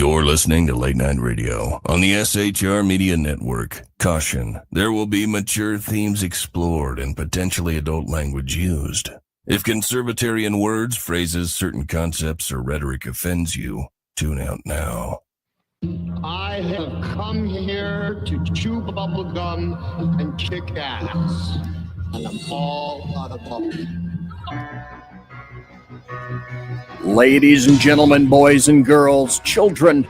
You're listening to Late Night Radio on the SHR Media Network. Caution, there will be mature themes explored and potentially adult language used. If conservatarian words, phrases, certain concepts, or rhetoric offends you, tune out now. I have come here to chew bubble gum and kick ass. And I'm all out of bubble. Ladies and gentlemen, boys and girls, children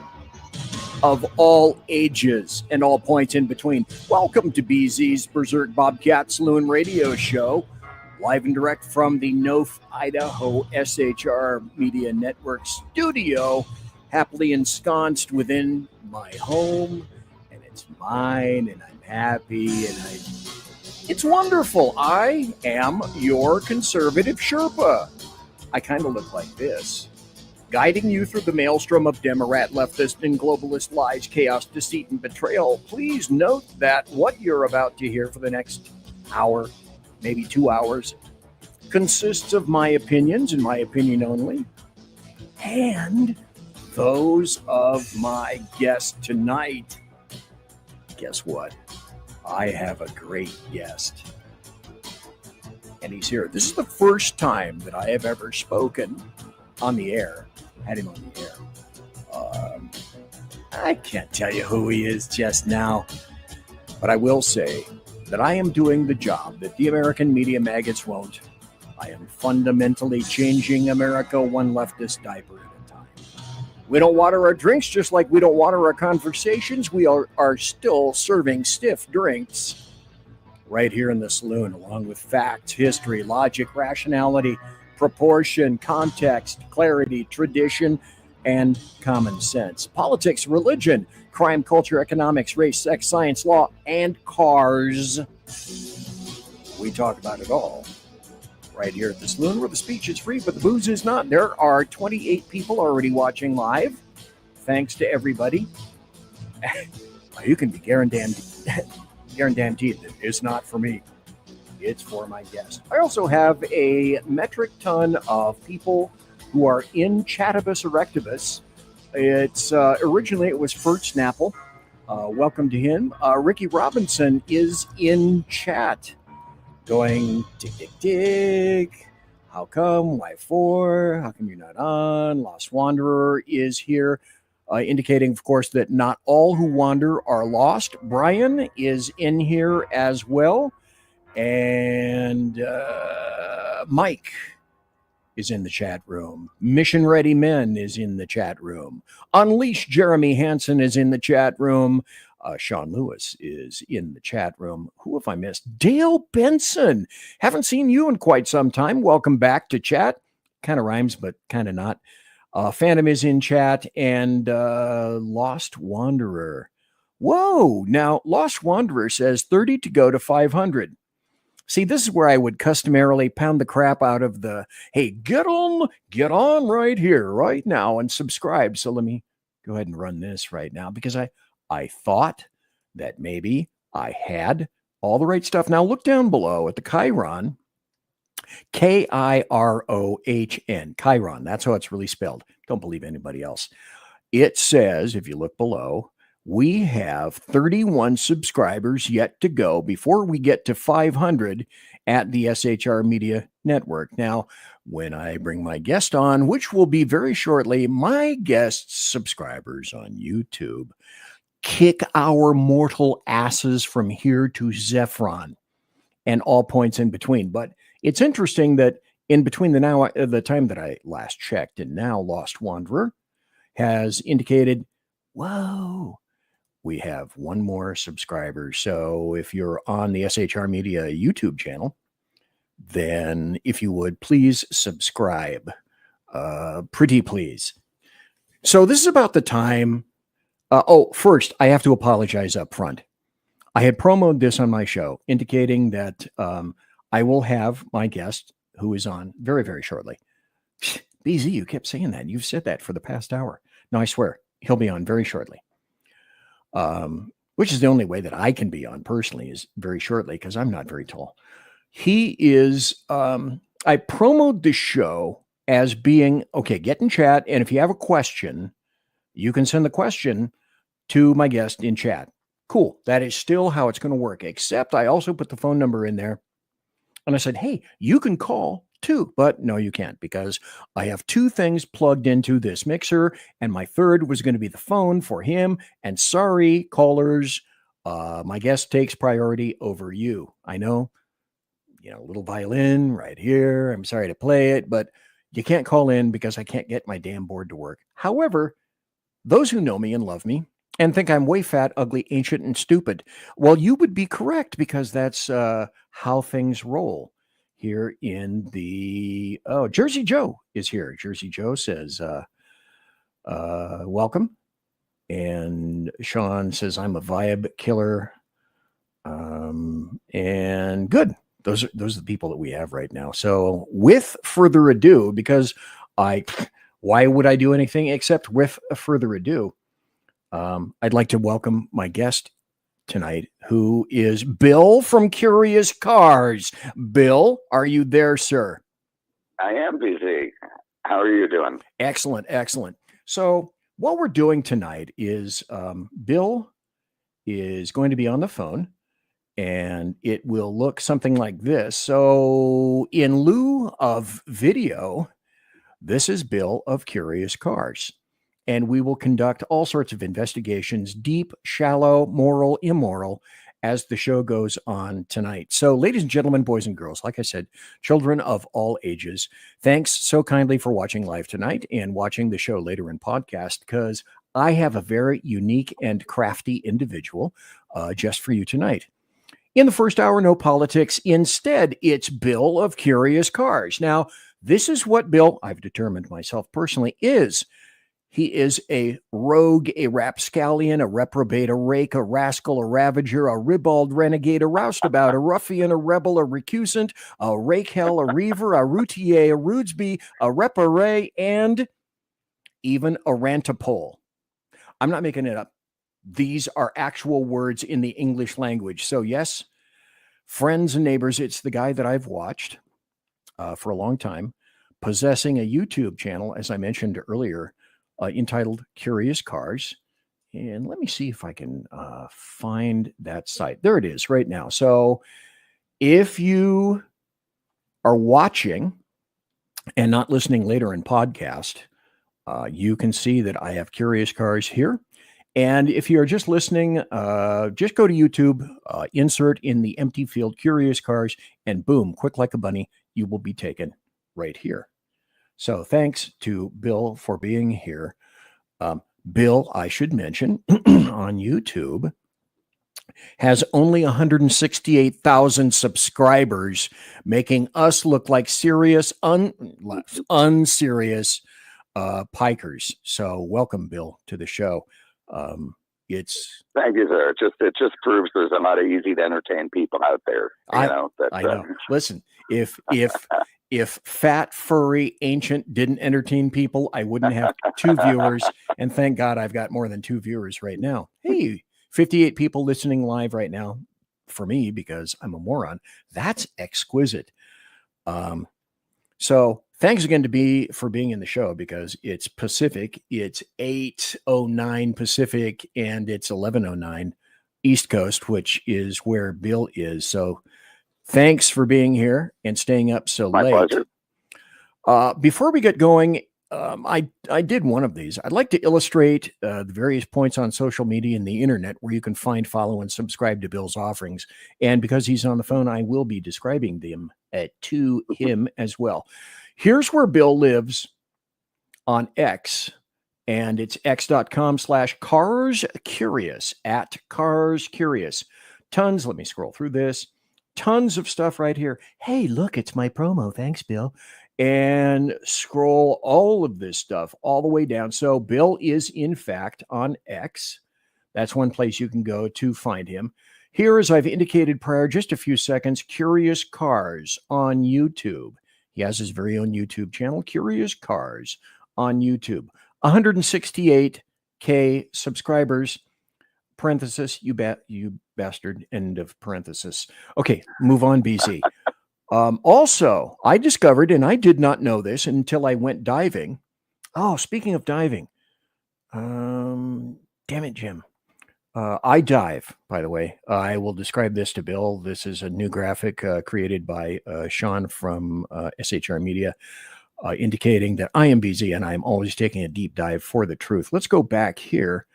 of all ages and all points in between, welcome to BZ's Berserk Bobcat Saloon radio show, live and direct from the Nof, Idaho SHR Media Network studio, happily ensconced within my home, and it's mine, and I'm happy, and it's wonderful. I am your conservative Sherpa. I kind of look like this, guiding you through the maelstrom of Democrat, leftist, and globalist lies, chaos, deceit, and betrayal. Please note that what you're about to hear for the next hour, maybe 2 hours, consists of my opinions and my opinion only, and those of my guest tonight. Guess what? I have a great guest. And he's here. This is the first time that I have ever spoken on the air. Had him on the air. I can't tell you who he is just now, but I will say that I am doing the job that the American media maggots won't. I am fundamentally changing America one leftist diaper at a time. We don't water our drinks just like we don't water our conversations. We are still serving stiff drinks right here in the saloon, along with facts, history, logic, rationality, proportion, context, clarity, tradition, and common sense. Politics, religion, crime, culture, economics, race, sex, science, law, and cars. We talk about it all right here at the saloon, where the speech is free, but the booze is not. There are 28 people already watching live. Thanks to everybody. You can be guaranteed that it's not for me. It's for my guest. I also have a metric ton of people who are in Chatabus Erectibus. It's originally it was Fert Snapple. Welcome to him. Ricky Robinson is in chat, going tick tick tick. How come? Why for? How come you're not on? Lost Wanderer is here. Indicating, of course, that not all who wander are lost. Brian is in here as well. And Mike is in the chat room. Mission Ready Men is in the chat room. Unleash Jeremy Hansen is in the chat room. Sean Lewis is in the chat room. Who have I missed? Dale Benson. Haven't seen you in quite some time. Welcome back to chat. Kind of rhymes, but kind of not. Phantom is in chat, and Lost Wanderer. Whoa! Now, Lost Wanderer says 30 to go to 500. See, this is where I would customarily pound the crap out of the, hey, get on right here, right now, and subscribe. So let me go ahead and run this right now, because I thought that maybe I had all the right stuff. Now, look down below at the Chiron. Kirohn, Chiron. That's how it's really spelled. Don't believe anybody else. It says, if you look below, we have 31 subscribers yet to go before we get to 500 at the SHR Media Network. Now, when I bring my guest on, which will be very shortly, my guest's subscribers on YouTube kick our mortal asses from here to Zephron and all points in between. But it's interesting that in between the time that I last checked and now Lost Wanderer has indicated, whoa, we have one more subscriber. So if you're on the SHR Media YouTube channel, then if you would please subscribe. Pretty please. So this is about the time. First, I have to apologize up front. I had promoted this on my show, indicating that I will have my guest, who is on very, very shortly. BZ, you kept saying that. You've said that for the past hour. No, I swear, he'll be on very shortly. Which is the only way that I can be on personally, is very shortly, because I'm not very tall. He is, I promoted the show as being, okay, get in chat, and if you have a question, you can send the question to my guest in chat. Cool. That is still how it's going to work, except I also put the phone number in there. And I said, hey, you can call too. But no, you can't, because I have two things plugged into this mixer, and my third was going to be the phone for him. And sorry, callers, my guest takes priority over you. I know, little violin right here. I'm sorry to play it, but you can't call in because I can't get my damn board to work. However, those who know me and love me and think I'm way fat, ugly, ancient, and stupid, well, you would be correct, because that's how things roll here in the... Oh, Jersey Joe is here. Jersey Joe says, welcome. And Sean says, I'm a vibe killer. And good. Those are the people that we have right now. So with further ado, because why would I do anything except with further ado? I'd like to welcome my guest tonight, who is Bill from Curious Cars. Bill, are you there, sir? I am busy. How are you doing? Excellent, excellent. So what we're doing tonight is Bill is going to be on the phone, and it will look something like this. So in lieu of video, this is Bill of Curious Cars, and we will conduct all sorts of investigations, deep, shallow, moral, immoral, as the show goes on tonight. So ladies and gentlemen, boys and girls, like I said, children of all ages, thanks so kindly for watching live tonight and watching the show later in podcast, because I have a very unique and crafty individual just for you tonight. In the first hour, no politics. Instead, it's Bill of Curious Cars. Now, this is what Bill, I've determined myself personally, is. He is a rogue, a rapscallion, a reprobate, a rake, a rascal, a ravager, a ribald renegade, a roustabout, a ruffian, a rebel, a recusant, a rakehell, a reaver, a routier, a rudesby, a reparee, and even a rantapole. I'm not making it up. These are actual words in the English language. So yes, friends and neighbors, it's the guy that I've watched for a long time, possessing a YouTube channel, as I mentioned earlier, entitled Curious Cars. And let me see if I can find that site. There it is right now. So if you are watching and not listening later in podcast, you can see that I have Curious Cars here. And if you're just listening, just go to YouTube, insert in the empty field Curious Cars, and boom, quick like a bunny, you will be taken right here. So thanks to Bill for being here. Bill, I should mention, on YouTube, has only 168,000 subscribers, making us look like serious, unserious pikers. So welcome, Bill, to the show. Thank you, sir. It just proves there's a lot of easy to entertain people out there. I know. Listen, if fat, furry, ancient didn't entertain people, I wouldn't have 2 viewers. And thank God I've got more than 2 viewers right now. Hey, 58 people listening live right now for me, because I'm a moron. That's exquisite. So thanks again for being in the show, because it's Pacific. It's 8:09 Pacific, and it's 11:09 East Coast, which is where Bill is. So thanks for being here and staying up so late. My pleasure. Before we get going, I did one of these. I'd like to illustrate the various points on social media and the internet where you can find, follow, and subscribe to Bill's offerings. And because he's on the phone, I will be describing them to him as well. Here's where Bill lives on X, and it's x.com/carscurious, @carscurious. Tons. Let me scroll through this. Tons of stuff right here. Hey, look, it's my promo. Thanks, Bill. And scroll all of this stuff all the way down. So Bill is, in fact, on X. That's one place you can go to find him. Here, as I've indicated prior, just a few seconds, Curious Cars on YouTube. He has his very own YouTube channel, Curious Cars on YouTube. 168K subscribers. Parenthesis, you bastard, end of parenthesis. Okay, move on, BC. Also, I discovered, and I did not know this until I went diving. Oh, speaking of diving, Damn it, Jim. I dive, by the way. I will describe this to Bill. This is a new graphic created by Sean from SHR Media, indicating that I am busy and I'm always taking a deep dive for the truth. Let's go back here.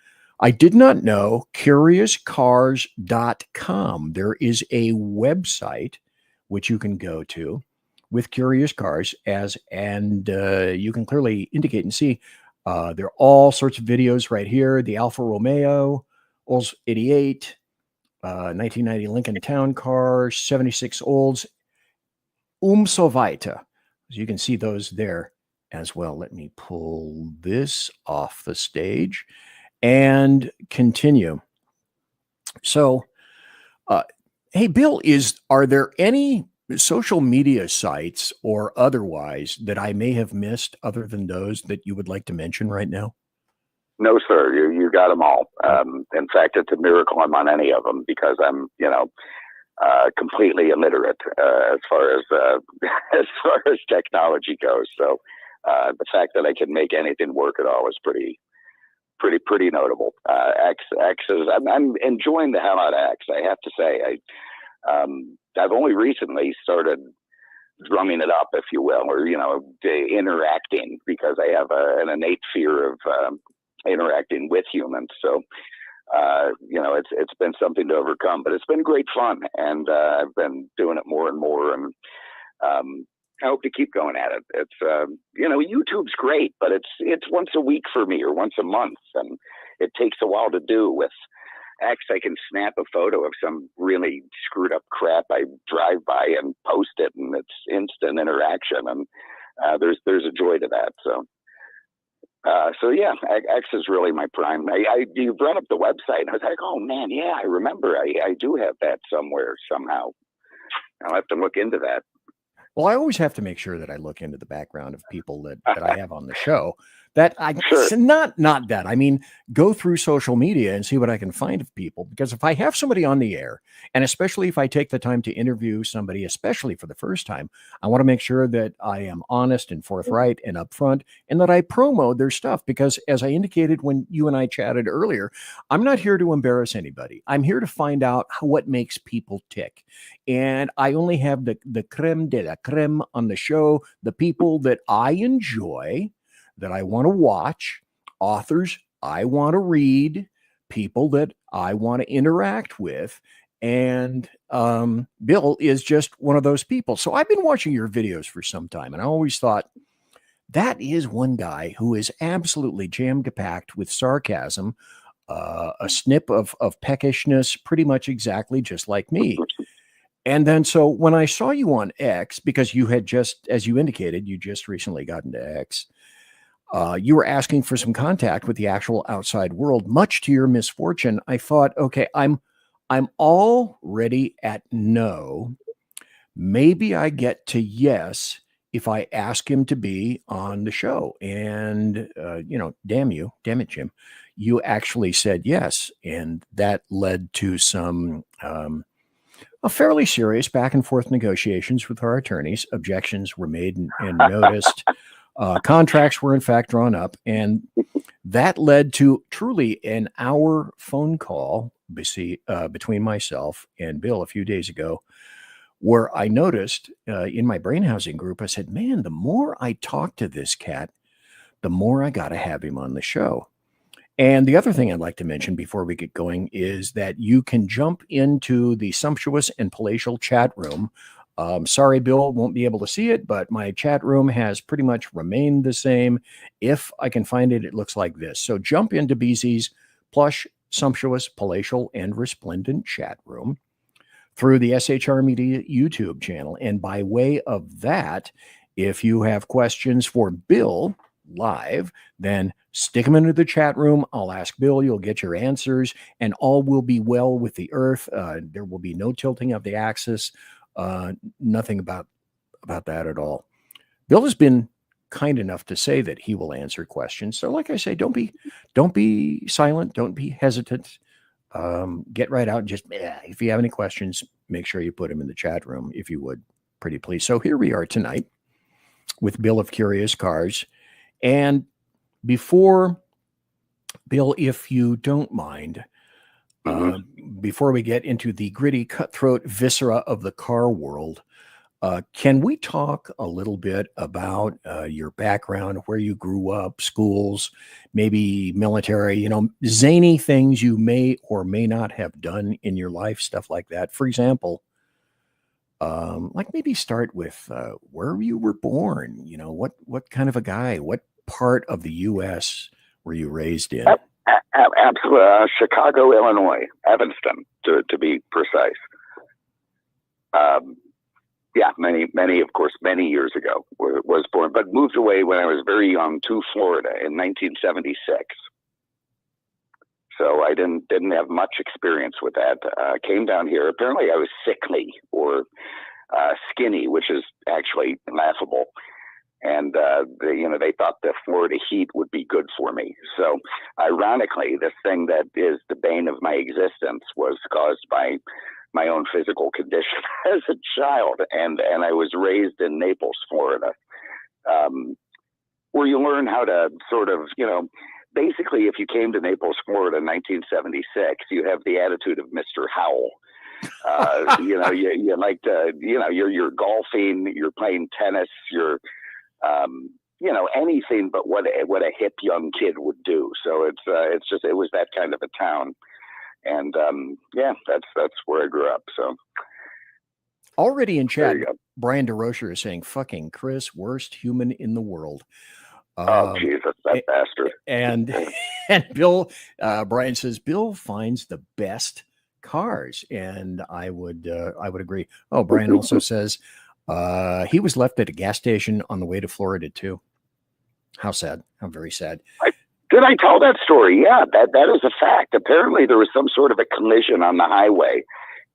I did not know curiouscars.com. There is a website which you can go to with Curious Cars and you can clearly indicate and see there are all sorts of videos right here. The Alfa Romeo, Olds 88, 1990 Lincoln Town Car, 76 Olds, so weiter. So you can see those there as well. Let me pull this off the stage and continue. So, hey, Bill, are there any social media sites or otherwise that I may have missed other than those that you would like to mention right now? No, sir. You got them all. In fact, it's a miracle I'm on any of them because I'm, completely illiterate as far as as far as technology goes. So the fact that I can make anything work at all is pretty notable. X is. I'm enjoying the hell out of X. I have to say. I've only recently started drumming it up, if you will, or interacting because I have an innate fear of interacting with humans. So it's been something to overcome, but it's been great fun, and I've been doing it more and more, and I hope to keep going at it. It's YouTube's great, but it's once a week for me or once a month, and it takes a while to do. With X, I can snap a photo of some really screwed up crap I drive by and post it, and it's instant interaction, and there's a joy to that. So yeah, X is really my prime. You brought up the website, and I was like, oh man, yeah, I remember. I do have that somewhere somehow. I'll have to look into that. Well, I always have to make sure that I look into the background of people that I have on the show. That Sure. not that. I mean, go through social media and see what I can find of people. Because if I have somebody on the air, and especially if I take the time to interview somebody, especially for the first time, I want to make sure that I am honest and forthright and upfront, and that I promo their stuff. Because as I indicated when you and I chatted earlier, I'm not here to embarrass anybody. I'm here to find out what makes people tick. And I only have the creme de la creme on the show, the people that I enjoy, that I want to watch, authors I want to read, people that I want to interact with. And Bill is just one of those people. So I've been watching your videos for some time, and I always thought that is one guy who is absolutely jam-packed with sarcasm, a snip of peckishness, pretty much exactly just like me. And then so when I saw you on X, because you had just, as you indicated, you just recently got into X, you were asking for some contact with the actual outside world. Much to your misfortune, I thought, okay, I'm already at no. Maybe I get to yes if I ask him to be on the show. And damn it, Jim, you actually said yes, and that led to some a fairly serious back and forth negotiations with our attorneys. Objections were made and noticed. Contracts were in fact drawn up, and that led to truly an hour phone call between myself and Bill a few days ago, where I noticed in my brain housing group, I said, man, the more I talk to this cat, the more I got to have him on the show. And the other thing I'd like to mention before we get going is that you can jump into the sumptuous and palatial chat room. Sorry, Bill won't be able to see it, but my chat room has pretty much remained the same. If I can find it, it looks like this. So jump into BZ's plush, sumptuous, palatial, and resplendent chat room through the SHR Media YouTube channel. And by way of that, if you have questions for Bill live, then stick them into the chat room. I'll ask Bill, you'll get your answers, and all will be well with the earth. There will be no tilting of the axis. Nothing about that at all. Bill has been kind enough to say that he will answer questions. So like I say, don't be silent. Don't be hesitant. Get right out and just, if you have any questions, make sure you put them in the chat room, if you would, pretty please. So here we are tonight with Bill of Curious Cars. And before Bill, if you don't mind, before we get into the gritty, cutthroat viscera of the car world, can we talk a little bit about your background, where you grew up, schools, maybe military, zany things you may or may not have done in your life, stuff like that? For example, like maybe start with where you were born, what kind of a guy, what part of the U.S. were you raised in? Absolutely. Chicago, Illinois, Evanston, to be precise. Yeah, many years ago was born, but moved away when I was very young to Florida in 1976. So I didn't have much experience with that. Came down here. Apparently, I was sickly or skinny, which is actually laughable. And they thought the Florida heat would be good for me. So, ironically, this thing that is the bane of my existence was caused by my own physical condition as a child, and I was raised in Naples, Florida, where you learn how to sort of, basically, if you came to Naples, Florida in 1976, you have the attitude of Mr. Howell. You like to, you're golfing, you're playing tennis, you're anything but what a hip young kid would do. So it was that kind of a town. And that's where I grew up. So already in chat, Brian DeRocher is saying, "Fucking Chris, worst human in the world." Oh Jesus, that bastard! And Bill, Brian says Bill finds the best cars, and I would agree. Oh, Brian also says he was left at a gas station on the way to Florida too. How sad! How very sad. Did I tell that story? Yeah, that is a fact. Apparently, there was some sort of a collision on the highway,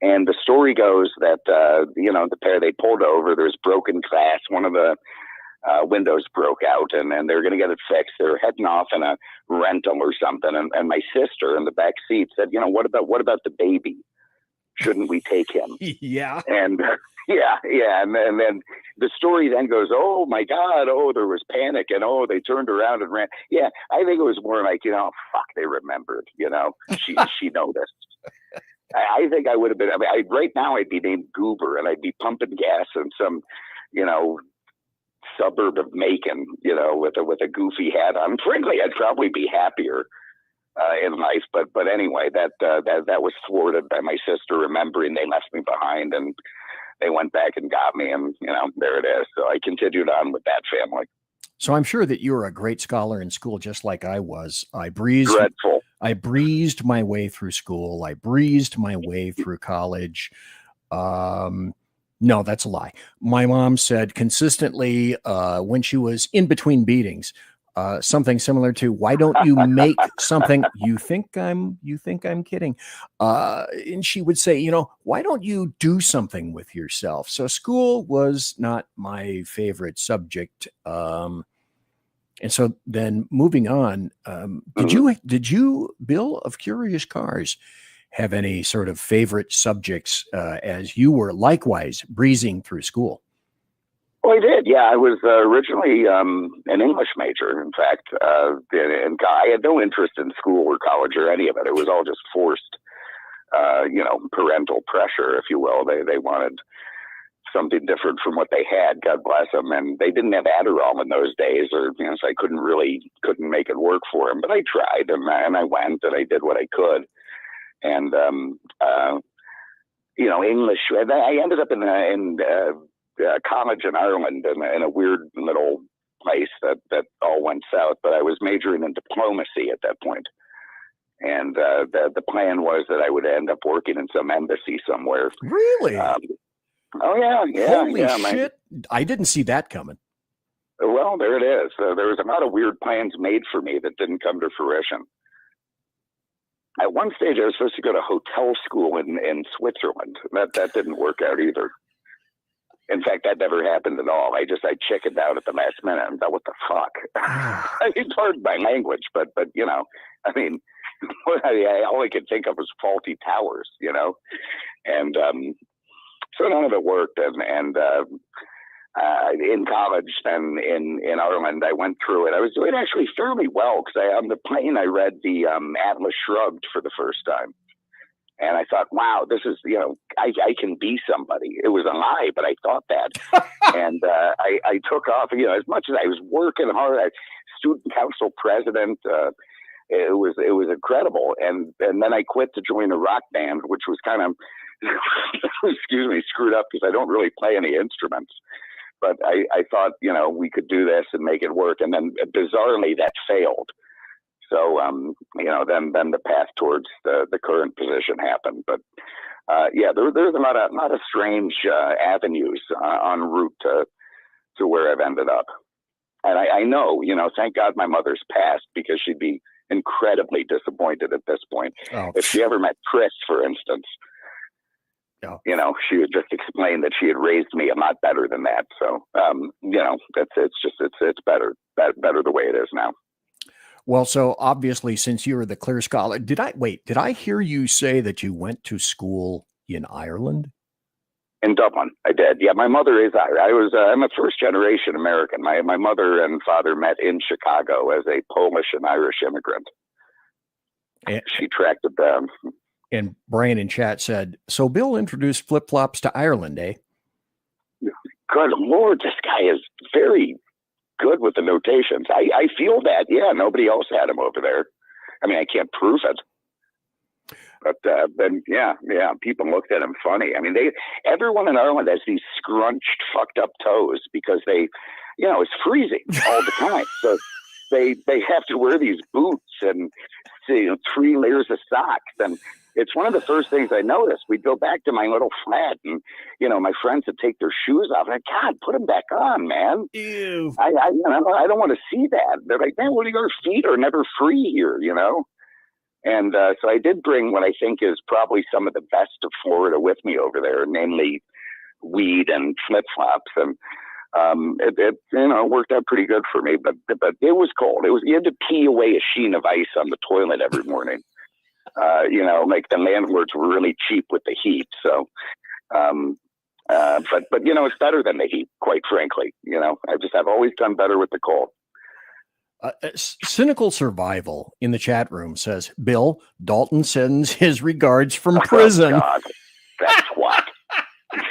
and the story goes that the pair, they pulled over. There's broken glass. One of the windows broke out, and they're going to get it fixed. They're heading off in a rental or something. And my sister in the back seat said, what about the baby? Shouldn't we take him? Yeah. And yeah. And then the story then goes, oh my God, there was panic, and they turned around and ran. Yeah, I think it was more like, fuck, they remembered, she noticed. I think I would have been, right now I'd be named Goober, and I'd be pumping gas in some, suburb of Macon, with a goofy hat on. Frankly, I'd probably be happier in life, but anyway, that was thwarted by my sister remembering they left me behind, and they went back and got me, and there it is. So I continued on with that family. So I'm sure that you were a great scholar in school, just like I was. I breezed my way through school. I breezed my way through college. No, that's a lie. My mom said consistently when she was in between beatings, something similar to, why don't you make something? You think I'm kidding. And she would say, why don't you do something with yourself? So school was not my favorite subject. And so then moving on, did you, Bill of Curious Cars, have any sort of favorite subjects as you were likewise breezing through school? Well, I did. Yeah, I was originally an English major, in fact, and I had no interest in school or college or any of it. It was all just forced, parental pressure, if you will. They wanted something different from what they had, God bless them, and they didn't have Adderall in those days, so I couldn't make it work for them. But I tried, and I went, and I did what I could, and English. I ended up in college in Ireland in a weird little place that all went south, but I was majoring in diplomacy at that point. And the plan was that I would end up working in some embassy somewhere. Really? Oh, yeah. Holy shit. I didn't see that coming. Well, there it is. There was a lot of weird plans made for me that didn't come to fruition. At one stage, I was supposed to go to hotel school in Switzerland. That didn't work out either. In fact, that never happened at all. I chickened out at the last minute and thought, what the fuck? I mean, pardon my language, but all I could think of was faulty towers, and so none of it worked. And in college and in Ireland. I went through it. I was doing actually fairly well because on the plane I read the Atlas Shrugged for the first time. And I thought, wow, this is, I can be somebody. It was a lie, but I thought that. And I took off, as much as I was working hard, student council president, it was incredible. And then I quit to join a rock band, which was kind of, excuse me, screwed up because I don't really play any instruments. But I thought, we could do this and make it work. And then bizarrely that failed. So, then the path towards the current position happened. But there's a lot of strange avenues en route to where I've ended up. And I know, thank God my mother's passed, because she'd be incredibly disappointed at this point. Oh. If she ever met Chris, for instance, she would just explain that she had raised me a lot better than that. So, it's better the way it is now. Well, so obviously, since you were the clear scholar, did I hear you say that you went to school in Ireland? In Dublin, I did. Yeah, my mother is Irish. I'm a first generation American. My mother and father met in Chicago as a Polish and Irish immigrant. And she tracked it down. And Brian in chat said, so Bill introduced flip-flops to Ireland, eh? Good Lord, this guy is very good with the notations. I feel that. Yeah, nobody else had him over there. I mean, I can't prove it. But then, yeah, people looked at him funny. I mean, everyone in Ireland has these scrunched, fucked up toes because it's freezing all the time. So they have to wear these boots and 3 layers of socks. And it's one of the first things I noticed. We'd go back to my little flat, and my friends would take their shoes off. And God, put them back on, man. Ew. I don't want to see that. They're like, man, your feet are never free here, And so I did bring what I think is probably some of the best of Florida with me over there, namely weed and flip flops, and it worked out pretty good for me. But it was cold. You had to pee away a sheen of ice on the toilet every morning. Like the landlords were really cheap with the heat. So, but it's better than the heat, quite frankly. I've always done better with the cold. Cynical Survival in the chat room says, Bill, Dalton sends his regards from prison. Oh, God. That's what.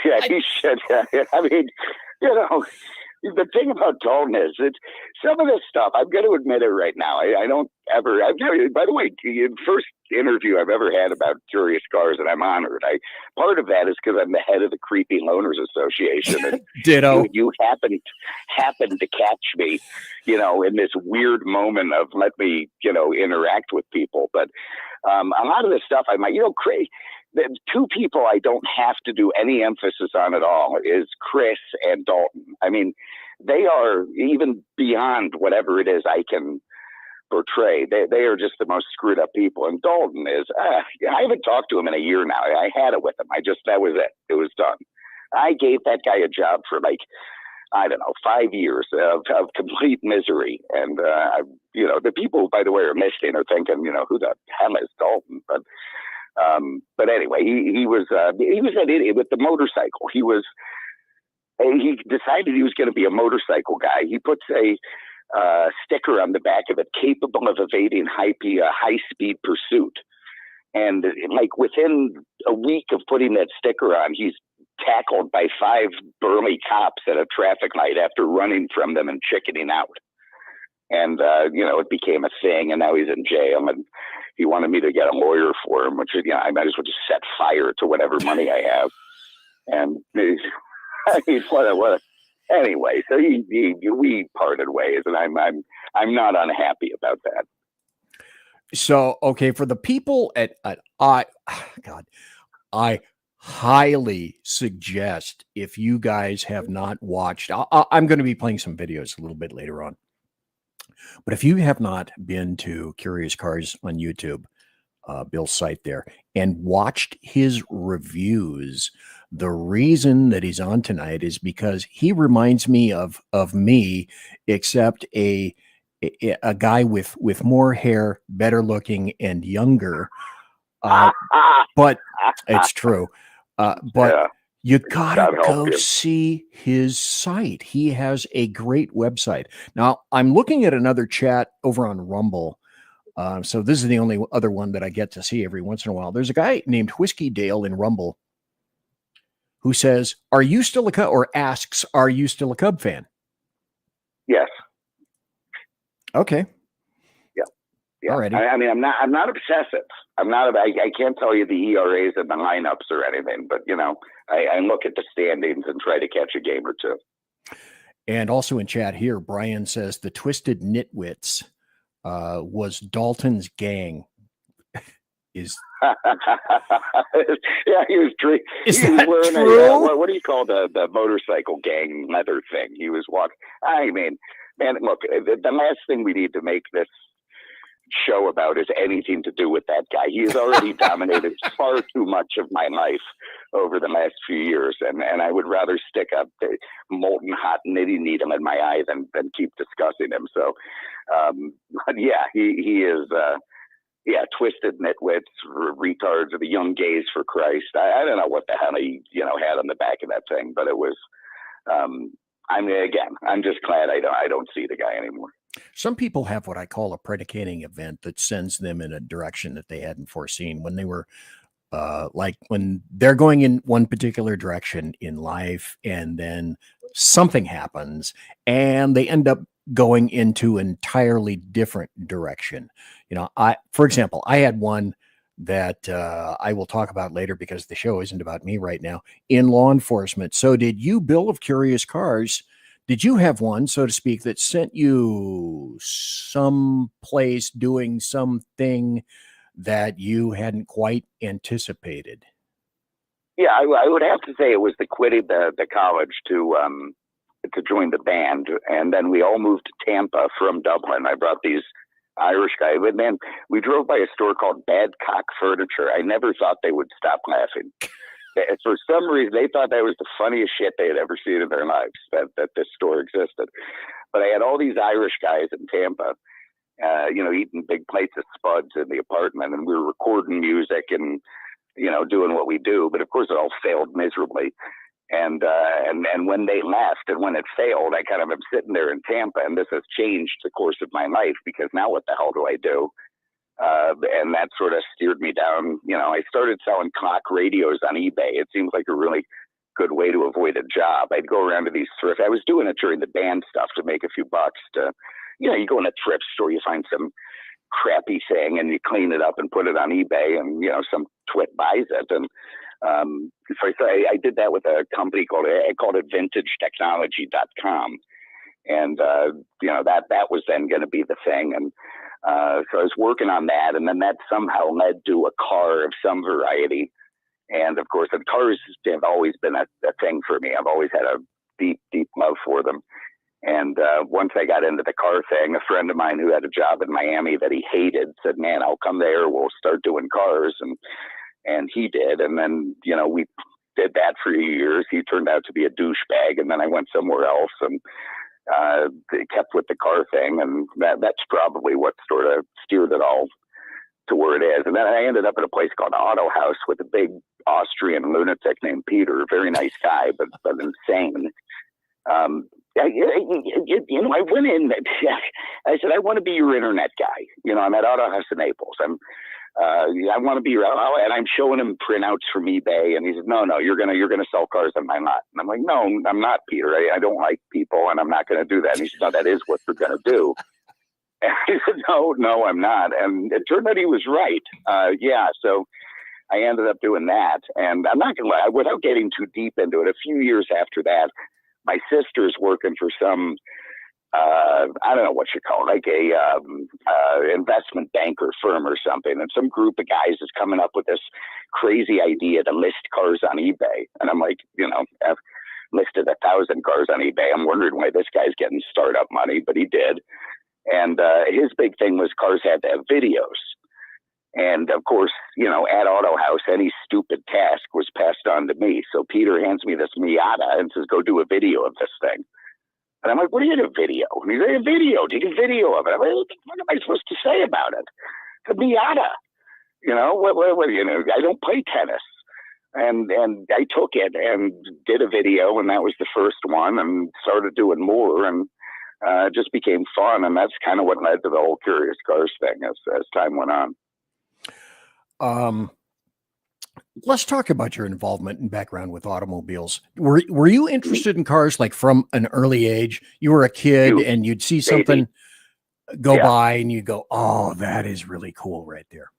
Yeah, he should. I mean, the thing about Dalton is some of this stuff, I'm going to admit it right now. I don't ever, by the way, the first interview I've ever had about Curious Cars, and I'm honored. Part of that is because I'm the head of the Creepy Loners Association. And Ditto. You happened to catch me, in this weird moment of let me, interact with people. But a lot of this stuff I might, the 2 people I don't have to do any emphasis on at all is Chris and Dalton. I mean, they are even beyond whatever it is I can portray. They are just the most screwed up people. And Dalton is, I haven't talked to him in a year now. I had it with him. that was it. It was done. I gave that guy a job for 5 years of complete misery. And, the people, by the way, are listening are thinking, who the hell is Dalton? But anyway, he was an idiot with the motorcycle. He decided he was going to be a motorcycle guy. He puts a sticker on the back of it, capable of evading high-speed pursuit. And within a week of putting that sticker on, he's tackled by 5 burly cops at a traffic light after running from them and chickening out. And, it became a thing, and now he's in jail. And he wanted me to get a lawyer for him, which, I might as well just set fire to whatever money I have. And anyway, so we parted ways, and I'm not unhappy about that. So, okay, for the people I highly suggest, if you guys have not watched, I'm going to be playing some videos a little bit later on. But if you have not been to Curious Cars on YouTube, Bill's site there, and watched his reviews, the reason that he's on tonight is because he reminds me of me, except a guy with more hair, better looking, and younger. But it's true. But You gotta God help go you. see his site. He has a great website. Now, I'm looking at another chat over on Rumble. So this is the only other one that I get to see every once in a while. There's a guy named Whiskey Dale in Rumble who says, "Are you still a Cub?" or asks, "Are you still a Cub fan?" Yes. Okay. Yeah. Alrighty. I mean, I'm not obsessive. I can't tell you the ERAs and the lineups or anything, but I look at the standings and try to catch a game or two. And also in chat here, Brian says the Twisted Nitwits was Dalton's gang. Is yeah, he was wearing true? what do you call the motorcycle gang leather thing? He was walking. I mean, man, look, the last thing we need to make this show about is anything to do with that guy. He has already dominated far too much of my life over the last few years, and I would rather stick a molten hot knitting needle in my eye than keep discussing him. So, but yeah, he is. Yeah, twisted nitwits, retards, or the young gays for Christ. I don't know what the hell he had on the back of that thing, but it was. I mean, again, I'm just glad I don't see the guy anymore. Some people have what I call a predicating event that sends them in a direction that they hadn't foreseen when they were like when they're going in one particular direction in life, and then something happens and they end up going into an entirely different direction. For example, I had one that I will talk about later because the show isn't about me right now, in law enforcement. So did you, Bill of Curious Cars, did you have one, so to speak, that sent you someplace doing something that you hadn't quite anticipated? Yeah, I would have to say it was the quitting the college to join the band, and then we all moved to Tampa from Dublin. I brought these Irish guys, but man, we drove by a store called Badcock Furniture. I never thought they would stop laughing. For some reason, they thought that was the funniest shit they had ever seen in their lives, that this store existed. But I had all these Irish guys in Tampa, eating big plates of spuds in the apartment, and we were recording music and, doing what we do. But of course, it all failed miserably. And when they left and when it failed, I kind of am sitting there in Tampa, and this has changed the course of my life, because now what the hell do I do? And that sort of steered me down. I started selling clock radios on eBay. It seems like a really good way to avoid a job. I'd go around to these thrift. I was doing it during the band stuff to make a few bucks. You go in a thrift store, you find some crappy thing, and you clean it up and put it on eBay, and some twit buys it. And so I did that with a company called it VintageTechnology.com. And that was then going to be the thing. And so I was working on that, and then that somehow led to a car of some variety. And of course, the cars have always been a thing for me. I've always had a deep, deep love for them. And once I got into the car thing, a friend of mine who had a job in Miami that he hated said, "Man, I'll come there. We'll start doing cars." And he did. And then, we did that for years. He turned out to be a douchebag. And then I went somewhere else and kept with the car thing. And that's probably what sort of steered it all to where it is. And then I ended up at a place called Auto House with a big Austrian lunatic named Peter, very nice guy, but insane. I went in, I said, "I want to be your internet guy. I'm at Auto House in Naples. I want to be your," and I'm showing him printouts from eBay, and he said, "No, you're gonna sell cars on my lot." And I'm like, "No, I'm not, Peter. I don't like people, and I'm not gonna do that." And he said, "No, that is what you're gonna do." And I said, No, I'm not. And it turned out he was right. So I ended up doing that, and I'm not gonna lie, without getting too deep into it, a few years after that, my sister's working for some, I don't know what you call it, like a investment banker firm or something. And some group of guys is coming up with this crazy idea to list cars on eBay. And I'm like, I've listed 1,000 cars on eBay. I'm wondering why this guy's getting startup money, but he did. And his big thing was cars had to have videos. And of course, at Auto House, any stupid task was passed on to me. So Peter hands me this Miata and says, "Go do a video of this thing." And I'm like, "What do you do, video?" And he's like, "A video. Do you get video of it?" I'm like, "What the fuck am I supposed to say about it? It's a Miata. What I don't play tennis. and I took it and did a video, and that was the first one, and started doing more, and it just became fun, and that's kind of what led to the whole Curious Cars thing as time went on. Let's talk about your involvement and background with automobiles. Were you interested in cars like from an early age? You were a kid and you'd see something go by and you'd go, "Oh, that is really cool right there."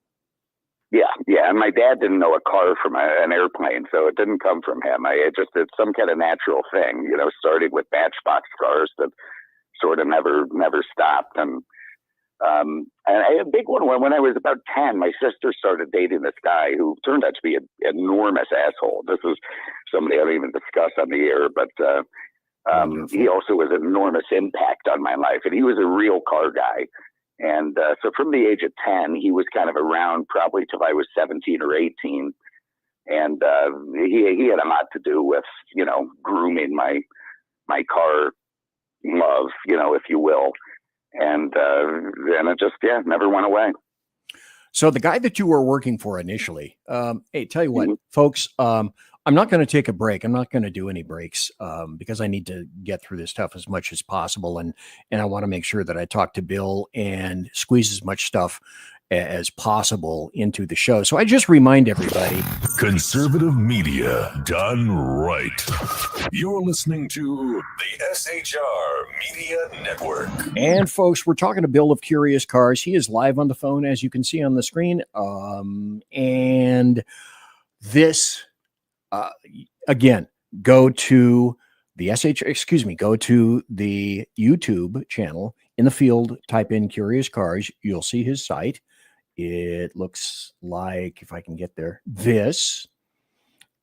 Yeah. And my dad didn't know a car from an airplane, so it didn't come from him. It's some kind of natural thing, starting with Matchbox cars that sort of never stopped. And a big one, when I was about 10, my sister started dating this guy who turned out to be an enormous asshole. This is somebody I don't even discuss on the air, but he also was an enormous impact on my life. And he was a real car guy. And so from the age of 10, he was kind of around probably till I was 17 or 18. And he had a lot to do with, grooming my car love, if you will. And it just, never went away. So the guy that you were working for initially, hey, tell you what, folks, I'm not going to take a break. I'm not going to do any breaks because I need to get through this stuff as much as possible. And I want to make sure that I talk to Bill and squeeze as much stuff as possible into the show. So I just remind everybody. Conservative media done right. You're listening to the SHR Media Network. And folks, we're talking to Bill of Curious Cars. He is live on the phone, as you can see on the screen. And this, again, go to the go to the YouTube channel. In the field, type in Curious Cars. You'll see his site. It looks like, if I can get there, this.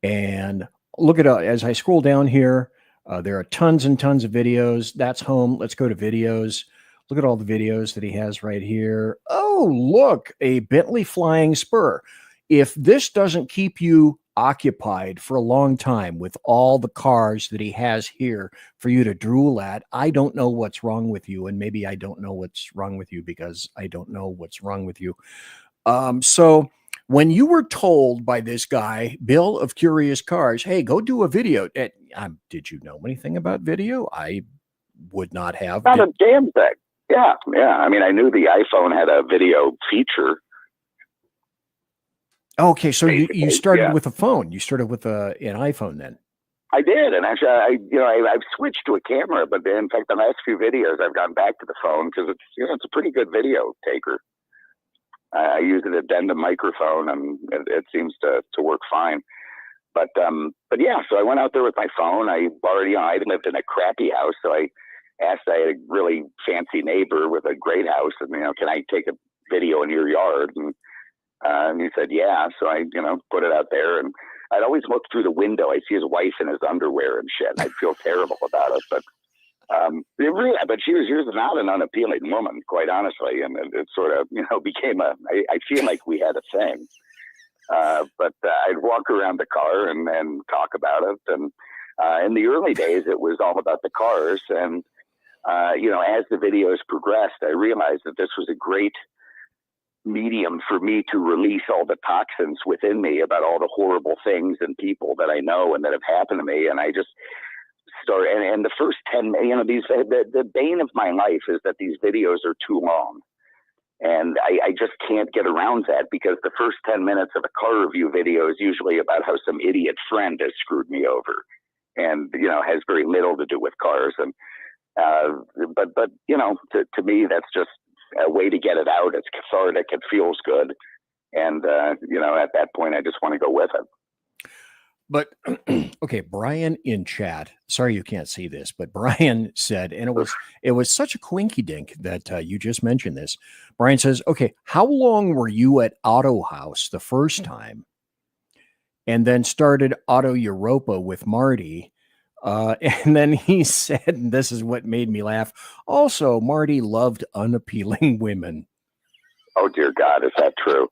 And look at as I scroll down here, there are tons and tons of videos. That's home. Let's go to videos. Look at all the videos that he has right here. Oh, look, a Bentley Flying Spur. If this doesn't keep you occupied for a long time with all the cars that he has here for you to drool at, I don't know what's wrong with you. And maybe I don't know what's wrong with you because I don't know what's wrong with you. So when you were told by this guy, Bill of Curious Cars, hey, go do a video. Did you know anything about video? I would not have. Not a damn thing. Yeah. I mean, I knew the iPhone had a video feature. Okay, so you started with a phone. You started with an iPhone then. I did, and actually, I've switched to a camera. But in fact, the last few videos, I've gone back to the phone because it's a pretty good video taker. I use an addendum microphone, and it seems to work fine. But yeah, so I went out there with my phone. I lived in a crappy house, so I asked. I had a really fancy neighbor with a great house, and can I take a video in your yard? And he said, yeah. So I, put it out there, and I'd always look through the window. I'd see his wife in his underwear and shit. And I'd feel terrible about it, but she was not an unappealing woman, quite honestly. And it sort of, became I feel like we had a thing. But I'd walk around the car and talk about it. And in the early days, it was all about the cars. And, as the videos progressed, I realized that this was a great medium for me to release all the toxins within me about all the horrible things and people that I know and that have happened to me. And I just started, and the first 10, the bane of my life is that these videos are too long. And I just can't get around that because the first 10 minutes of a car review video is usually about how some idiot friend has screwed me over and, has very little to do with cars. And, but to me, that's just a way to get it out. It's cathartic. It feels good. And, at that point, I just want to go with it. But, okay, Brian in chat, sorry you can't see this, but Brian said, and it was such a quinky dink that you just mentioned this. Brian says, okay, how long were you at Auto House the first time and then started Auto Europa with Marty? And then he said, and this is what made me laugh. Also, Marty loved unappealing women. Oh, dear God. Is that true?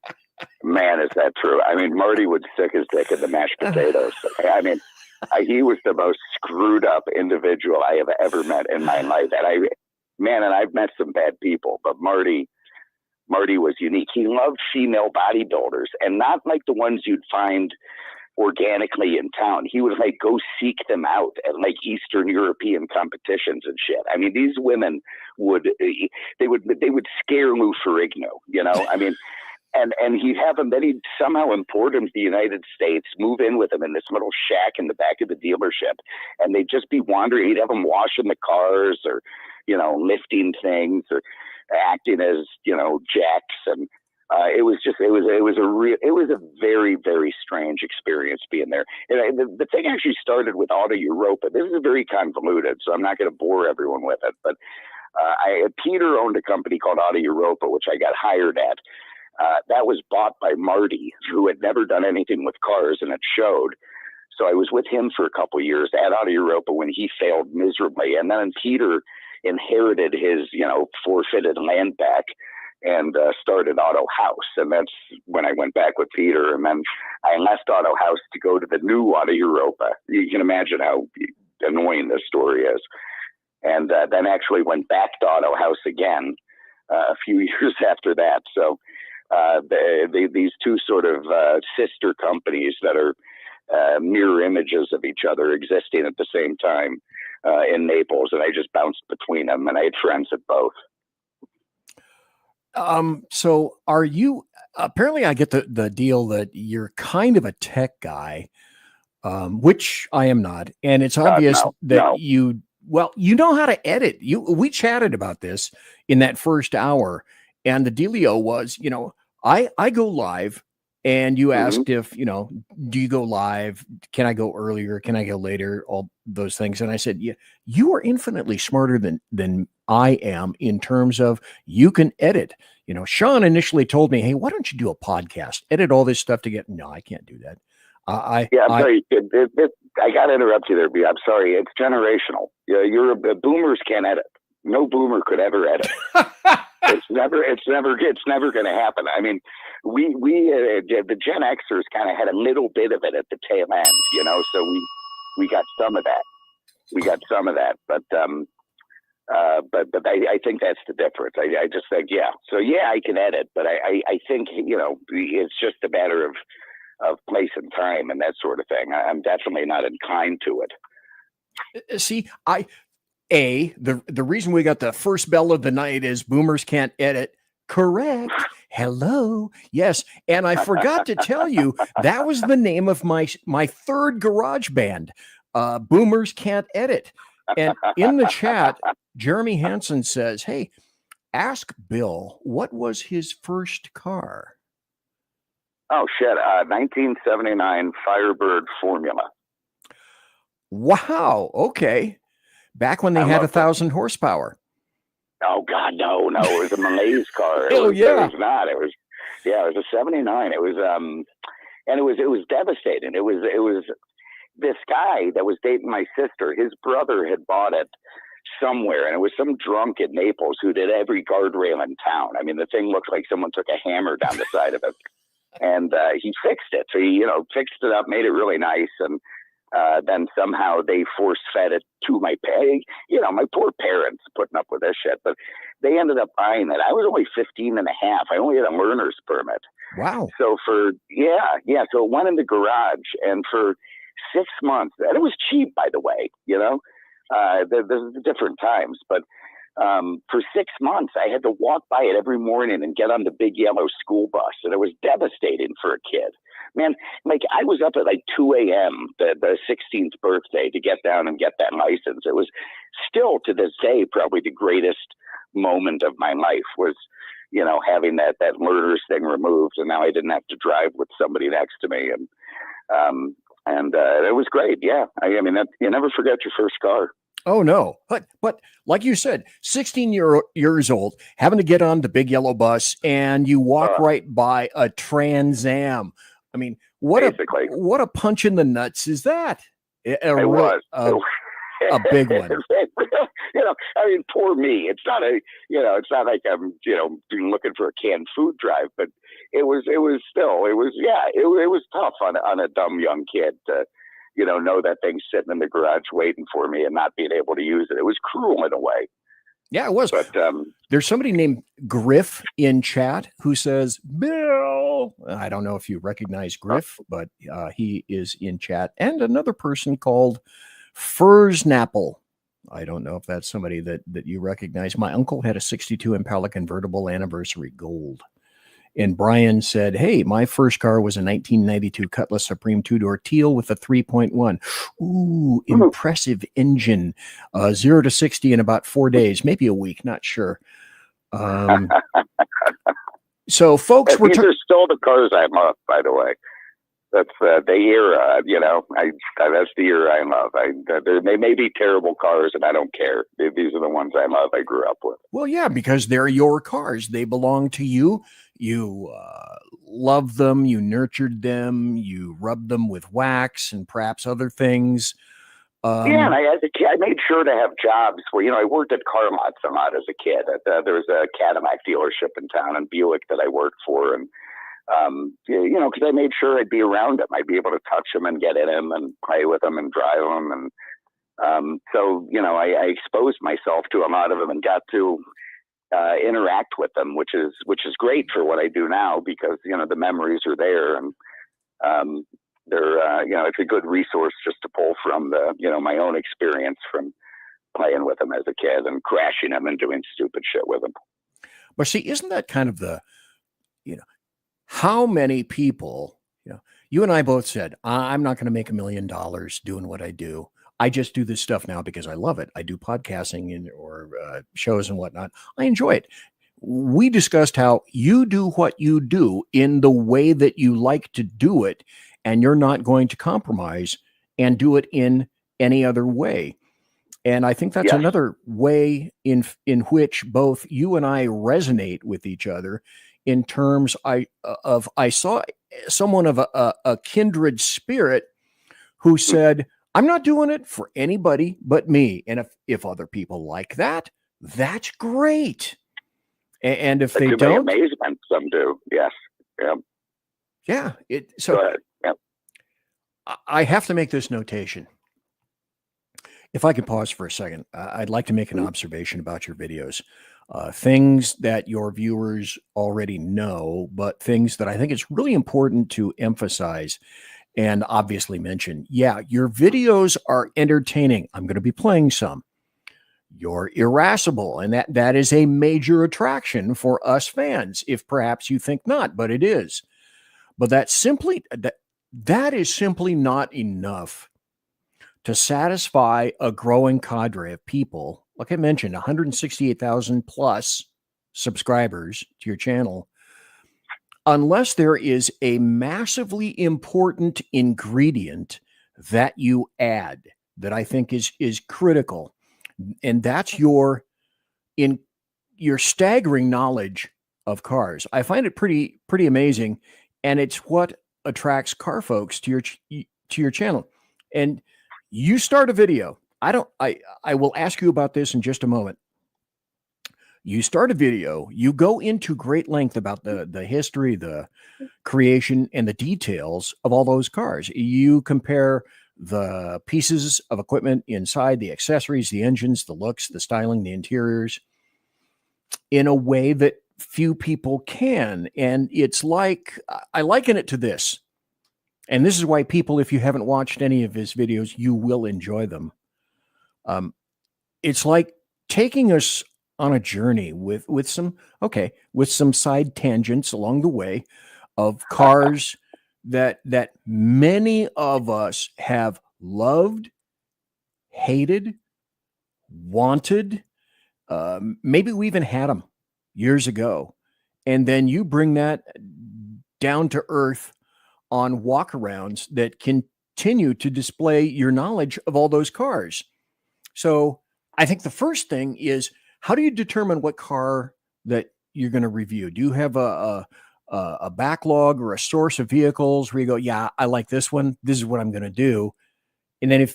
Man, is that true? I mean, Marty would stick his dick in the mashed potatoes. I mean, he was the most screwed up individual I have ever met in my life. And I've met some bad people, but Marty was unique. He loved female bodybuilders, and not like the ones you'd find organically in town. He would like go seek them out at like Eastern European competitions and shit. I mean, these women would scare Lou Ferrigno, you know? I mean, and he'd have them, then he'd somehow import them to the United States, move in with him in this little shack in the back of the dealership, and they'd just be wandering. He'd have them washing the cars or, you know, lifting things or acting as, you know, jacks. And it was a very, very strange experience being there. And the thing actually started with Auto Europa. This is very convoluted, so I'm not going to bore everyone with it. But Peter owned a company called Auto Europa, which I got hired at. That was bought by Marty, who had never done anything with cars, and it showed. So I was with him for a couple of years at Auto Europa when he failed miserably. And then Peter inherited his, you know, forfeited land back and started Auto House. And that's when I went back with Peter. And then I left Auto House to go to the new Auto Europa. You can imagine how annoying this story is. And then actually went back to Auto House again a few years after that. So these two sort of sister companies that are mirror images of each other existing at the same time in Naples, and I just bounced between them, and I had friends at both. So are you, apparently I get the deal that you're kind of a tech guy, which I am not. And it's obvious you know how to edit. We chatted about this in that first hour, and the dealio was, you know, I go live, and you asked if, you know, do you go live? Can I go earlier? Can I go later? All those things. And I said, yeah, you are infinitely smarter than I am in terms of you can edit. You know, Sean initially told me, hey, why don't you do a podcast? Edit all this stuff to get, no, I can't do that. I'm sorry. I got to interrupt you there, B. I'm sorry. It's generational. Boomers can't edit. No boomer could ever edit. It's never going to happen. I mean, the Gen Xers kind of had a little bit of it at the tail end, you know, so we got some of that. But I think that's the difference. I just think, yeah. So yeah, I can edit, but I think, you know, it's just a matter of place and time and that sort of thing. I'm definitely not inclined to it. See, the reason we got the first bell of the night is boomers can't edit. Correct. Hello. Yes. And I forgot to tell you, that was the name of my third garage band. Boomers Can't Edit. And in the chat, Jeremy Hansen says, hey, ask Bill, what was his first car? Oh, shit. 1979 Firebird Formula. Wow. Okay. Back when they had 1,000 horsepower. Oh God, no! It was a Malaise car. Yeah. It was not. It was a '79. It was and it was devastating. It was this guy that was dating my sister. His brother had bought it somewhere, and it was some drunk in Naples who did every guardrail in town. I mean, the thing looked like someone took a hammer down the side of it, and he fixed it. So he, you know, fixed it up, made it really nice, and then somehow they force-fed it to my poor parents putting up with this shit. But they ended up buying it. I was only 15 and a half. I only had a learner's permit. Wow. So so it went in the garage, and for 6 months, and it was cheap, by the way, you know, there's different times, but for 6 months, I had to walk by it every morning and get on the big yellow school bus, and it was devastating for a kid. Man, like I was up at like 2 a.m. the 16th birthday to get down and get that license. It was still to this day probably the greatest moment of my life was, you know, having that learner's thing removed, and now I didn't have to drive with somebody next to me, and it was great. Yeah, I mean, you never forget your first car. Oh no, but like you said, 16 years old, having to get on the big yellow bus, and you walk right by a Trans Am. I mean, what a punch in the nuts is that? It was a big one. You know, I mean, poor me. It's not like I'm, you know, looking for a canned food drive, but it was tough on a dumb young kid to, you know that thing's sitting in the garage waiting for me and not being able to use it. It was cruel in a way. Yeah, it was. But there's somebody named Griff in chat who says, Bill. I don't know if you recognize Griff, but he is in chat. And another person called Fursnapple. I don't know if that's somebody that you recognize. My uncle had a 62 Impala convertible anniversary gold. And Brian said, hey, my first car was a 1992 Cutlass Supreme two-door teal with a 3.1. Ooh, impressive engine. 0 to 60 in about 4 days, maybe a week, not sure. So, folks, these are still the cars I love, by the way. That's the era, that's the era I love. They may be terrible cars, and I don't care. These are the ones I love. I grew up with. Well, yeah, because they're your cars. They belong to you. You love them. You nurtured them. You rubbed them with wax and perhaps other things. And I made sure to have jobs where, I worked at car lots a lot as a kid. There was a Cadillac dealership in town in Buick that I worked for, and because I made sure I'd be around them. I'd be able to touch them and get in them and play with them and drive them. And so, I exposed myself to a lot of them and got to interact with them, which is great for what I do now because, the memories are there. And they're, it's a good resource just to pull from my own experience from playing with them as a kid and crashing them and doing stupid shit with them. But see, isn't that kind of the, how many people, you and I both said, I'm not going to make $1 million doing what I do. I just do this stuff now because I love it. I do podcasting or shows and whatnot. I enjoy it. We discussed how you do what you do in the way that you like to do it, and you're not going to compromise and do it in any other way. And I think that's another way in which both you and I resonate with each other in terms I saw someone of a kindred spirit who said, I'm not doing it for anybody but me. And if other people like that, that's great. And if they don't, amazement, some do. Yes. Yeah. Yeah. Go ahead. Yep. I have to make this notation. If I could pause for a second, I'd like to make an observation about your videos. Things that your viewers already know, but things that I think it's really important to emphasize and obviously mention. Yeah, your videos are entertaining. I'm going to be playing some. You're irascible, and that is a major attraction for us fans, if perhaps you think not, but it is. But that is simply not enough to satisfy a growing cadre of people. Like I mentioned, 168,000 plus subscribers to your channel, unless there is a massively important ingredient that you add that I think is critical. And that's your staggering knowledge of cars. I find it pretty amazing, and it's what attracts car folks to your channel. And you start a video. I will ask you about this in just a moment. You start a video, you go into great length about the history, the creation, and the details of all those cars. You compare the pieces of equipment inside, the accessories, the engines, the looks, the styling, the interiors, in a way that few people can. And it's like, I liken it to this. And this is why people, if you haven't watched any of his videos, you will enjoy them. It's like taking us on a journey with some side tangents along the way of cars that many of us have loved, hated, wanted. Maybe we even had them years ago. And then you bring that down to earth on walkarounds that continue to display your knowledge of all those cars. So I think the first thing is, how do you determine what car that you're going to review? Do you have a backlog or a source of vehicles where you go, yeah, I like this one, this is what I'm going to do? And then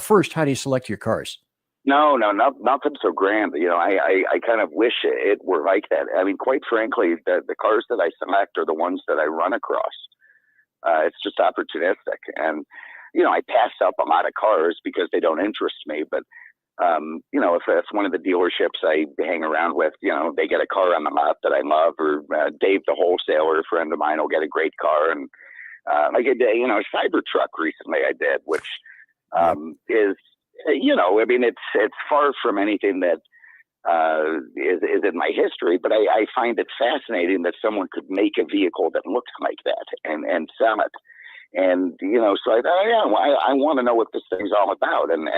first, how do you select your cars? No, nothing so grand. I kind of wish it were like that. I mean, quite frankly, the cars that I select are the ones that I run across. It's just opportunistic. And, I pass up a lot of cars because they don't interest me. But if one of the dealerships I hang around with, they get a car on the lot that I love, or Dave, the wholesaler, a friend of mine, will get a great car. And like a Cybertruck recently I did, which is, it's far from anything that is in my history, but I find it fascinating that someone could make a vehicle that looks like that and sell it. And, so I thought, I want to know what this thing's all about. And,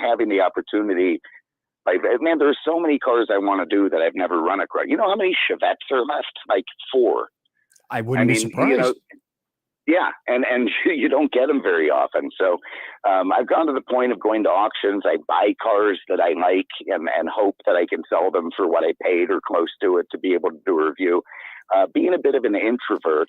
having the opportunity, man, there's so many cars I want to do that I've never run across. You know how many Chevettes are left? Like 4. I wouldn't be surprised. Yeah. And you don't get them very often. So, I've gone to the point of going to auctions. I buy cars that I like and hope that I can sell them for what I paid or close to it to be able to do a review. Being a bit of an introvert,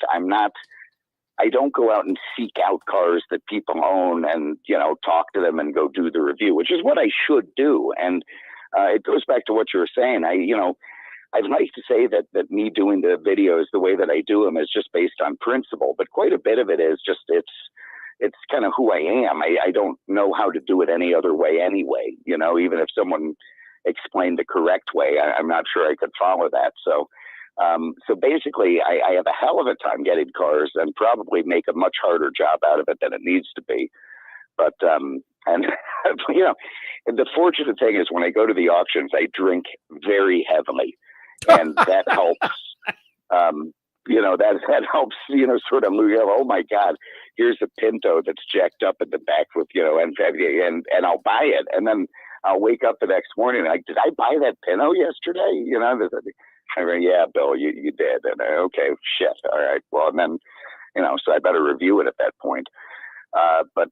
I don't go out and seek out cars that people own and, talk to them and go do the review, which is what I should do. And it goes back to what you were saying. I'd like to say that me doing the videos the way that I do them is just based on principle, but quite a bit of it is just, it's kind of who I am. I don't know how to do it any other way anyway. Even if someone explained the correct way, I'm not sure I could follow that. So basically I have a hell of a time getting cars and probably make a much harder job out of it than it needs to be. But, and the fortunate thing is when I go to the auctions, I drink very heavily, and that helps, that helps, sort of, oh my God, here's a Pinto that's jacked up in the back with, and I'll buy it. And then I'll wake up the next morning like, did I buy that Pinto yesterday? I mean, yeah, Bill, you did. And okay, shit. All right. Well, and then, so I better review it at that point. But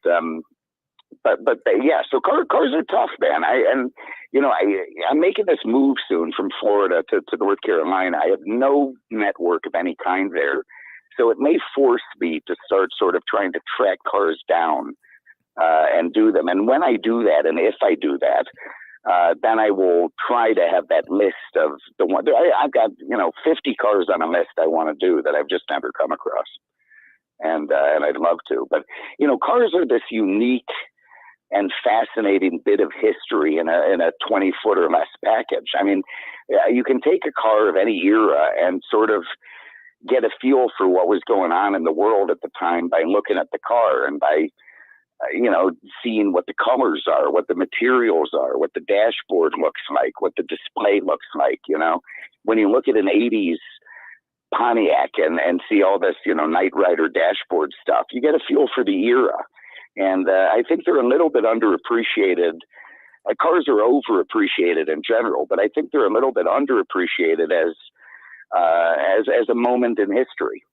yeah, so cars are tough, man. I'm making this move soon from Florida to North Carolina. I have no network of any kind there. So it may force me to start sort of trying to track cars down, and do them. And when I do that, and if I do that, then I will try to have that list of the one. I've got 50 cars on a list I want to do that I've just never come across, and I'd love to. But cars are this unique and fascinating bit of history in a 20-foot or less package. I mean, you can take a car of any era and sort of get a feel for what was going on in the world at the time by looking at the car and by seeing what the colors are, what the materials are, what the dashboard looks like, what the display looks like. When you look at an 80s Pontiac and see all this, Knight Rider dashboard stuff, you get a feel for the era. And I think they're a little bit underappreciated. Cars are overappreciated in general, but I think they're a little bit underappreciated as a moment in history.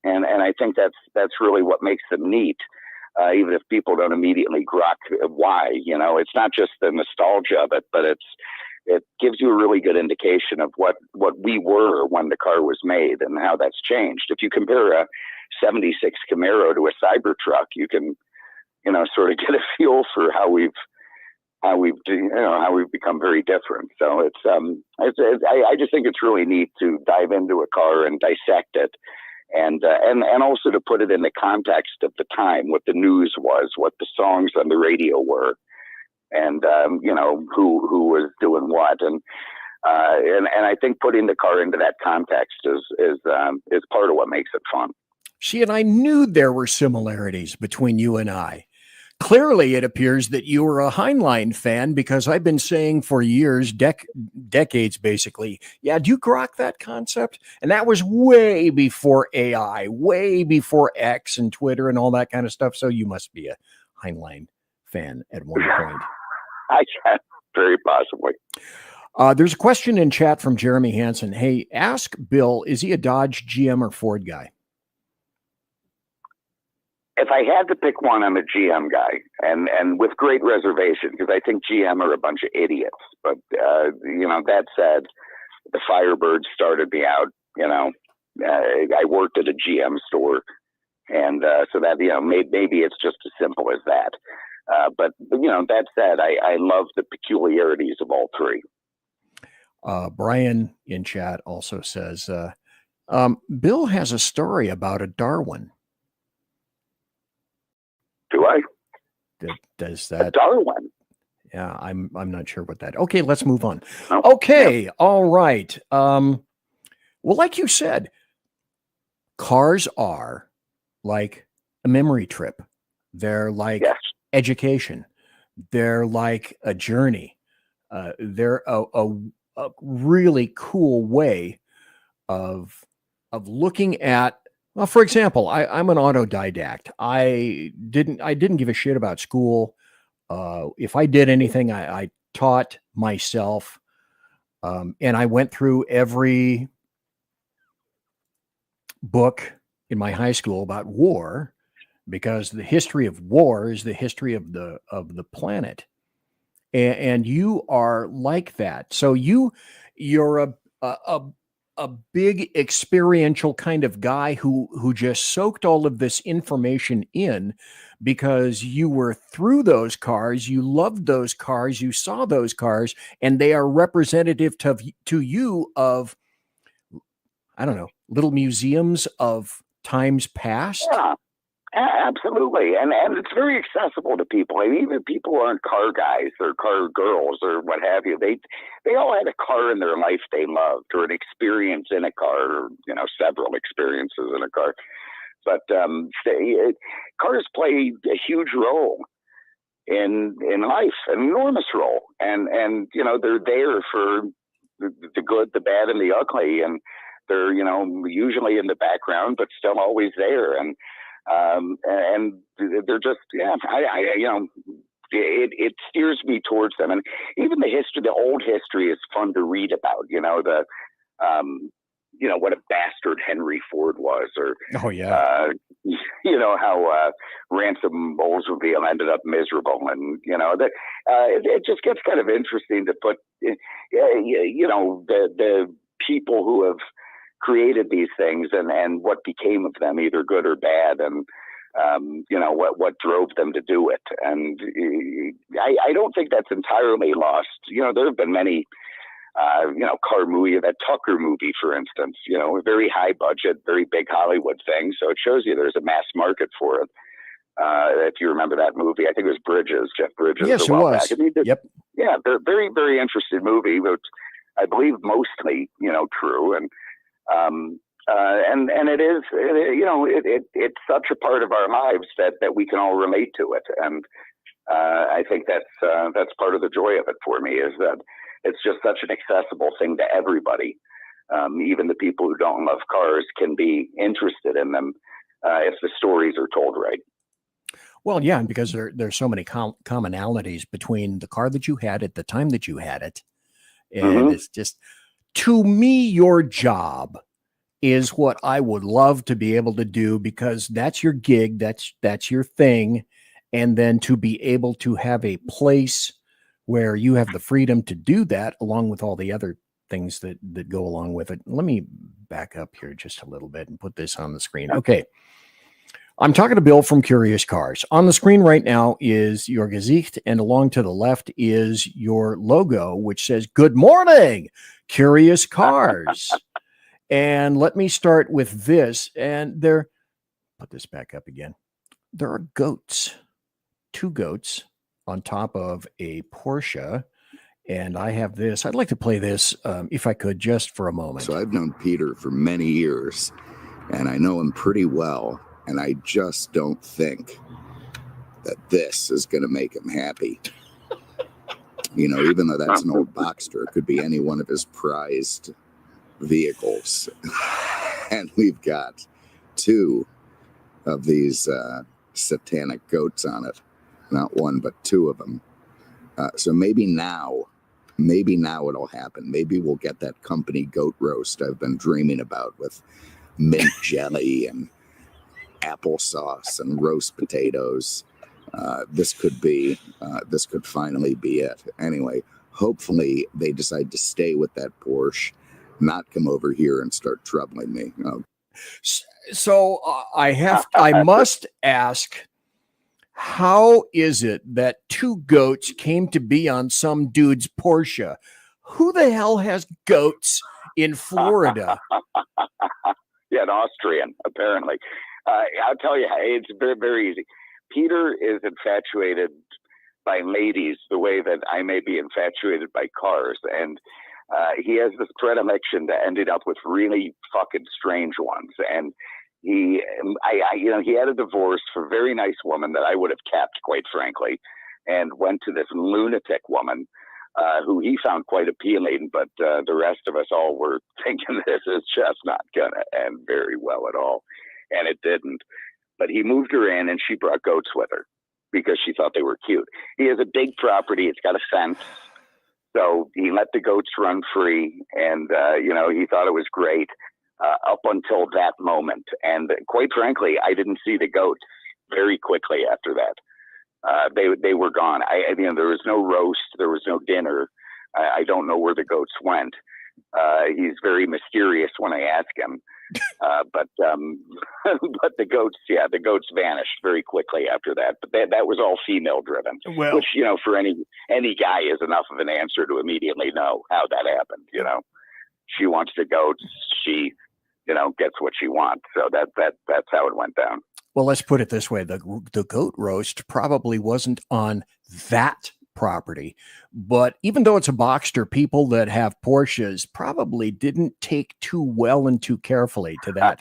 And I think that's really what makes them neat. Even if people don't immediately grok why, it's not just the nostalgia of it, but it gives you a really good indication of what we were when the car was made and how that's changed. If you compare a 76 Camaro to a Cybertruck, you can, sort of get a feel for how we've become very different. So I just think it's really neat to dive into a car and dissect it. And also to put it in the context of the time, what the news was, what the songs on the radio were, and who was doing what, and I think putting the car into that context is part of what makes it fun. See, and I knew there were similarities between you and I. Clearly, it appears that you were a Heinlein fan, because I've been saying for years, decades basically, yeah, do you grok that concept? And that was way before AI, way before X and Twitter and all that kind of stuff. So you must be a Heinlein fan at one point. I can, very possibly. There's a question in chat from Jeremy Hansen. Hey, ask Bill, is he a Dodge, GM, or Ford guy? If I had to pick one, I'm a GM guy, and with great reservation, because I think GM are a bunch of idiots. But, that said, the Firebird started me out, I worked at a GM store, and so that, maybe it's just as simple as that. But that said, I love the peculiarities of all three. Brian in chat also says, Bill has a story about a Darwin. Do I? Does that? A Darwin? Yeah, I'm not sure what that. Okay, let's move on. Oh, Okay, all right. Well, like you said, cars are like a memory trip. They're like yes. education. They're like a journey. They're a really cool way of looking at. Well, for example, I'm an autodidact. I didn't give a shit about school. If I did anything, I taught myself, and I went through every book in my high school about war, because the history of war is the history of the planet, and you are like that. So you're a a big experiential kind of guy who just soaked all of this information in because you were through those cars, you loved those cars, you saw those cars, and they are representative to you of, I don't know, little museums of times past. Yeah. Absolutely, and it's very accessible to people. I mean, even people who aren't car guys or car girls or what have you. They all had a car in their life they loved, or an experience in a car, or several experiences in a car. But cars play a huge role in life, an enormous role, and they're there for the good, the bad, and the ugly, and they're usually in the background, but still always there, and they're just it steers me towards them. And even the old history is fun to read about. What a bastard Henry Ford was, or Oh yeah. how Ransom Oldsmobile ended up miserable, and that it just gets kind of interesting to put the people who have created these things and what became of them, either good or bad, and what drove them to do it. And I don't think that's entirely lost. There have been many car movie, that Tucker movie, for instance, a very high budget, very big Hollywood thing. So it shows you there's a mass market for it. If you remember that movie, I think it was Jeff Bridges. Yes, a while it was. back. I mean, Yep. Yeah, very, very interesting movie, but I believe mostly, true. And it is, it's such a part of our lives that we can all relate to it. And I think that's part of the joy of it for me, is that it's just such an accessible thing to everybody. Even the people who don't love cars can be interested in them if the stories are told right. Well, yeah, and because there's so many commonalities between the car that you had at the time that you had it, and it's just, to me, your job is what I would love to be able to do, because that's your gig, that's your thing, and then to be able to have a place where you have the freedom to do that, along with all the other things that go along with it. Let me back up here just a little bit and put this on the screen. Okay. I'm talking to Bill from Curious Cars. On the screen right now is your Gesicht, and along to the left is your logo, which says, "Good morning, Curious Cars." And let me start with this, and put this back up again. There are goats, 2 goats on top of a Porsche, and I have this. I'd like to play this, if I could, just for a moment. So I've known Peter for many years, and I know him pretty well, and I just don't think that this is going to make him happy. Even though that's an old Boxster, it could be any one of his prized vehicles. And we've got 2 of these satanic goats on it. Not one, but 2 of them. So maybe now it'll happen. Maybe we'll get that company goat roast I've been dreaming about, with mint jelly and applesauce and roast potatoes. This could finally be it. Anyway, hopefully they decide to stay with that Porsche, not come over here and start troubling me. So I must ask, how is it that 2 goats came to be on some dude's Porsche? Who the hell has goats in Florida? Yeah, an Austrian, apparently. I'll tell you, it's very, very easy. Peter is infatuated by ladies the way that I may be infatuated by cars. And he has this predilection to ended up with really fucking strange ones. And he had a divorce for a very nice woman that I would have kept, quite frankly, and went to this lunatic woman who he found quite appealing, but the rest of us all were thinking this is just not gonna end very well at all, and it didn't. But he moved her in, and she brought goats with her because she thought they were cute. He has a big property; it's got a fence, so he let the goats run free, and he thought it was great. Up until that moment. And quite frankly, I didn't see the goats very quickly after that. They were gone. There was no roast. There was no dinner. I don't know where the goats went. He's very mysterious when I ask him. But the goats vanished very quickly after that. But that was all female driven, which, for any guy is enough of an answer to immediately know how that happened. She wants the goats. She, gets what she wants. So that's how it went down. Well, let's put it this way. The goat roast probably wasn't on that property, but even though it's a Boxster, people that have Porsches probably didn't take too well and too carefully to that.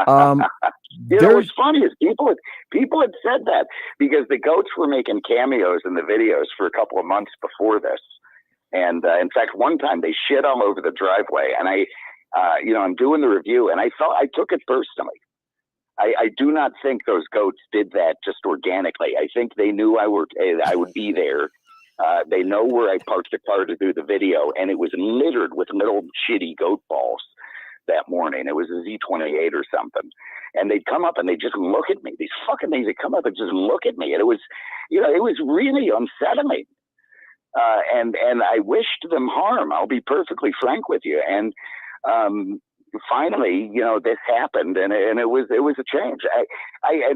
What's funny is people had said that because the goats were making cameos in the videos for a couple of months before this. And in fact, one time they shit all over the driveway, and I'm doing the review, and I took it personally. I do not think those goats did that just organically. I think they knew I would be there. They know where I parked the car to do the video, and it was littered with little shitty goat balls that morning. It was a Z28 or something. And they'd come up and they'd just look at me. These fucking things, they'd come up and just look at me. And it was really unsettling. And I wished them harm. I'll be perfectly frank with you. And finally, this happened, and it was a change. I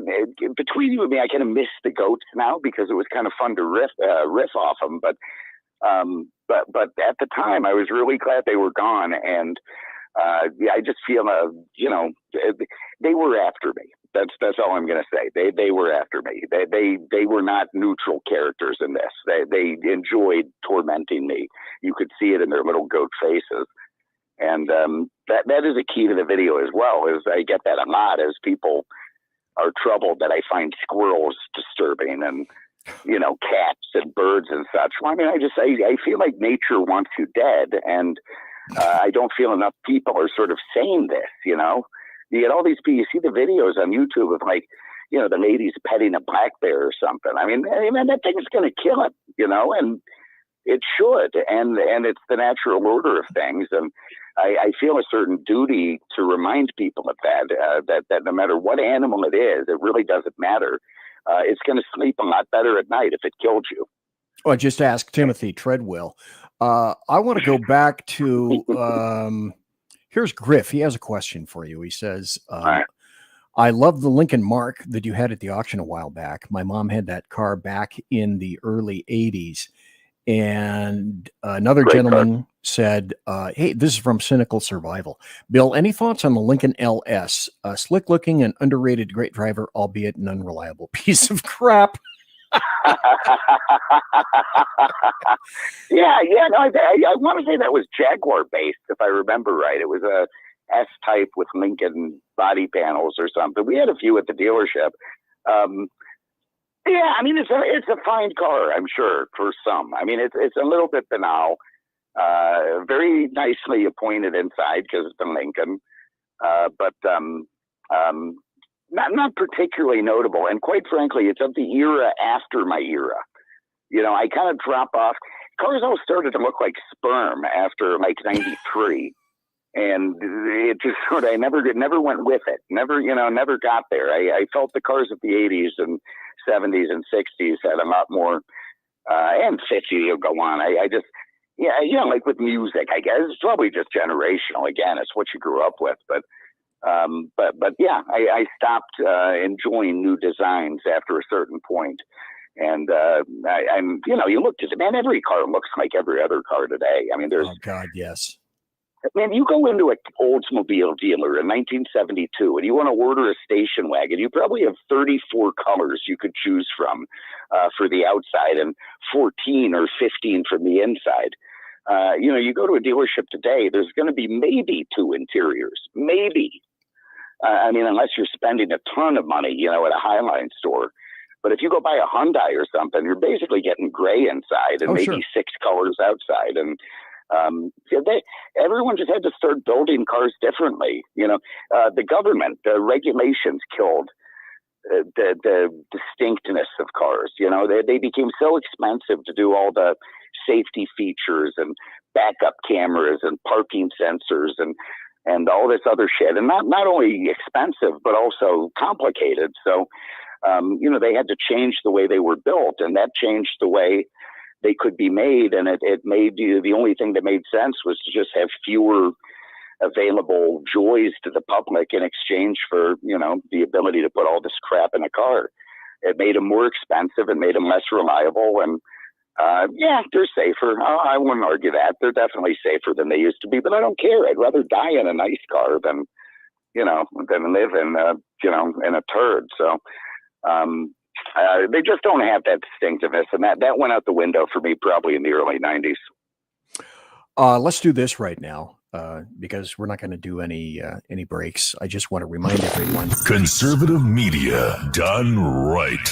between you and me, I kind of miss the goats now because it was kind of fun to riff off them. But at the time, I was really glad they were gone, and I just feel they were after me. That's all I'm going to say. They were after me. They were not neutral characters in this. They enjoyed tormenting me. You could see it in their little goat faces. And that is a key to the video as well, is I get that a lot as people are troubled that I find squirrels disturbing and, cats and birds and such. Well, I mean, I feel like nature wants you dead, and I don't feel enough people are sort of saying this, You get all these people, you see the videos on YouTube of the ladies petting a black bear or something. I mean, that thing is going to kill it, and it should, and it's the natural order of things. And I feel a certain duty to remind people of that no matter what animal it is, it really doesn't matter. It's going to sleep a lot better at night if it killed you. Well, just ask Timothy Treadwell. I want to go back to, here's Griff. He has a question for you. He says, right. I love the Lincoln Mark that you had at the auction a while back. My mom had that car back in the early 80s. And another Great gentleman car. said, hey, this is from Cynical Survival. Bill, any thoughts on the Lincoln LS? Slick looking and underrated, great driver, albeit an unreliable piece of crap. I want to say that was Jaguar based, if I remember right. It was a S-type with Lincoln body panels or something. We had a few at the dealership. Yeah, I mean, it's a fine car, I'm sure, for some. I mean, it's a little bit banal, very nicely appointed inside because it's a Lincoln, but not particularly notable. And quite frankly, it's of the era after my era. I kind of drop off. Cars all started to look like sperm after like 93. And it just sort of, I never went with it. Never got there. I felt the cars of the 80s and 70s and 60s had a lot more, and 50, you'll go on. I just, like with music, I guess it's probably just generational. Again, it's what you grew up with. But yeah, I stopped enjoying new designs after a certain point. And I'm, you looked at it, man, every car looks like every other car today. I mean, there's, oh God, yes. Man, you go into an Oldsmobile dealer in 1972 and you want to order a station wagon, you probably have 34 colors you could choose from for the outside and 14 or 15 from the inside. You go to a dealership today, there's going to be maybe 2 interiors, maybe. Unless you're spending a ton of money, at a Highline store. But if you go buy a Hyundai or something, you're basically getting gray inside and maybe 6 colors outside. And everyone just had to start building cars differently. The government, the regulations killed the distinctness of cars. They became so expensive to do all the safety features and backup cameras and parking sensors and all this other shit. And not only expensive, but also complicated. So, they had to change the way they were built, and that changed the way they could be made. And it made the only thing that made sense was to just have fewer available joys to the public in exchange for, the ability to put all this crap in a car. It made them more expensive and made them less reliable. And they're safer. I wouldn't argue that. They're definitely safer than they used to be, but I don't care. I'd rather die in a nice car than live in a turd. So, they just don't have that distinctiveness, and that went out the window for me probably in the early 90s. Let's do this right now, because we're not going to do any breaks. I just want to remind everyone. Conservative media done right.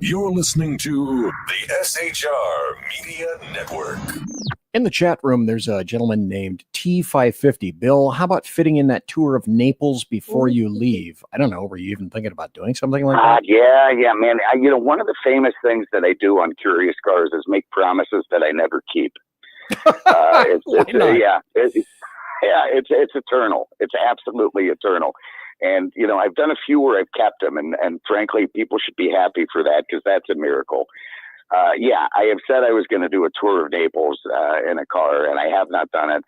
You're listening to the SHR Media Network. In the chat room, there's a gentleman named T550. Bill, how about fitting in that tour of Naples before you leave? I don't know. Were you even thinking about doing something like that? Yeah, man. One of the famous things that I do on Curious Cars is make promises that I never keep. It's eternal. It's absolutely eternal. And, I've done a few where I've kept them, and frankly, people should be happy for that, because that's a miracle. I have said I was going to do a tour of Naples in a car, and I have not done it,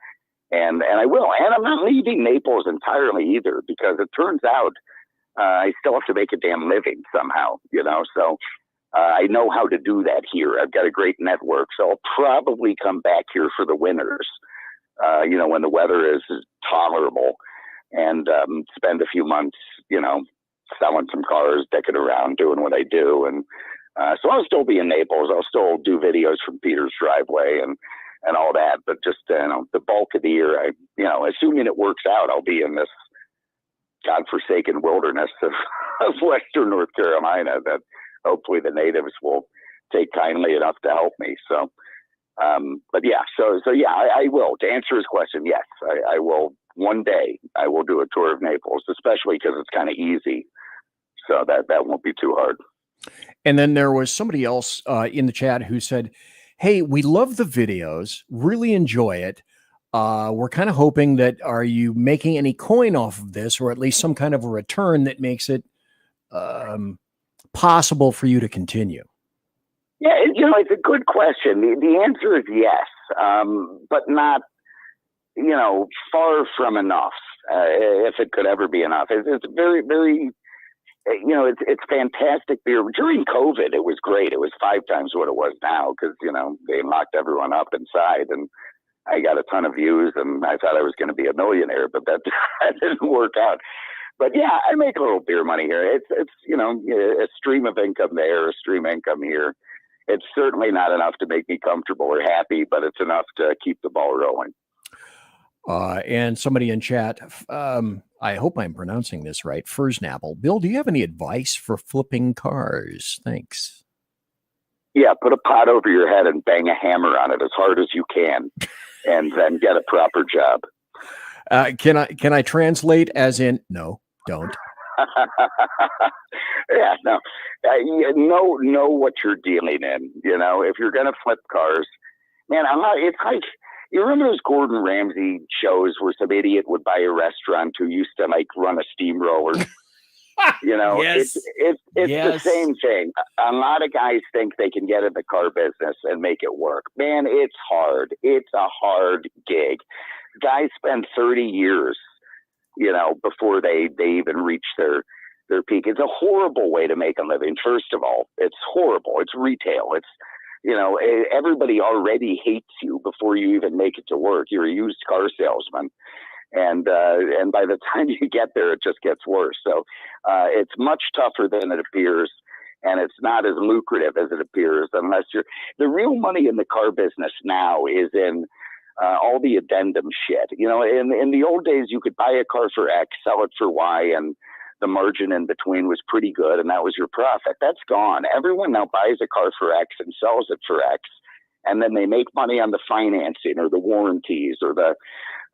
and I will. And I'm not leaving Naples entirely either, because it turns out I still have to make a damn living somehow, So I know how to do that here. I've got a great network, so I'll probably come back here for the winters, when the weather is tolerable, and spend a few months, selling some cars, decking around, doing what I do, and so I'll still be in Naples. I'll still do videos from Peter's driveway and all that. But just, the bulk of the year, assuming it works out, I'll be in this godforsaken wilderness of Western North Carolina that hopefully the natives will take kindly enough to help me. So, I will. To answer his question, yes, I will. One day I will do a tour of Naples, especially because it's kind of easy. So that won't be too hard. And then there was somebody else in the chat who said, hey, we love the videos, really enjoy it. We're kind of hoping that, are you making any coin off of this, or at least some kind of a return that makes it possible for you to continue? Yeah, it's a good question. The answer is yes, but not, far from enough, if it could ever be enough. It's very, very... it's fantastic beer. During COVID, it was great. It was 5 times what it was now, because, they locked everyone up inside, and I got a ton of views, and I thought I was going to be a millionaire, but that didn't work out. But yeah, I make a little beer money here. It's a stream of income there, a stream of income here. It's certainly not enough to make me comfortable or happy, but it's enough to keep the ball rolling. And somebody in chat, I hope I'm pronouncing this right, Fursnapple. Bill, do you have any advice for flipping cars? Thanks. Yeah, put a pot over your head and bang a hammer on it as hard as you can, and then get a proper job. Can I translate as in, no, don't? Yeah, no. Know what you're dealing in. If you're going to flip cars, man, it's like, you remember those Gordon Ramsay shows where some idiot would buy a restaurant who used to run a steamroller? Yes. It's the same thing. A lot of guys think they can get in the car business and make it work. Man, it's hard. It's a hard gig. Guys spend 30 years, before they even reach their peak. It's a horrible way to make a living. First of all, it's horrible. It's retail. It's everybody already hates you before you even make it to work. You're a used car salesman. And by the time you get there, it just gets worse. So it's much tougher than it appears. And it's not as lucrative as it appears unless the real money in the car business now is in all the addendum shit. In the old days, you could buy a car for X, sell it for Y, and the margin in between was pretty good, and that was your profit. That's gone. Everyone now buys a car for X and sells it for X, and then they make money on the financing or the warranties or the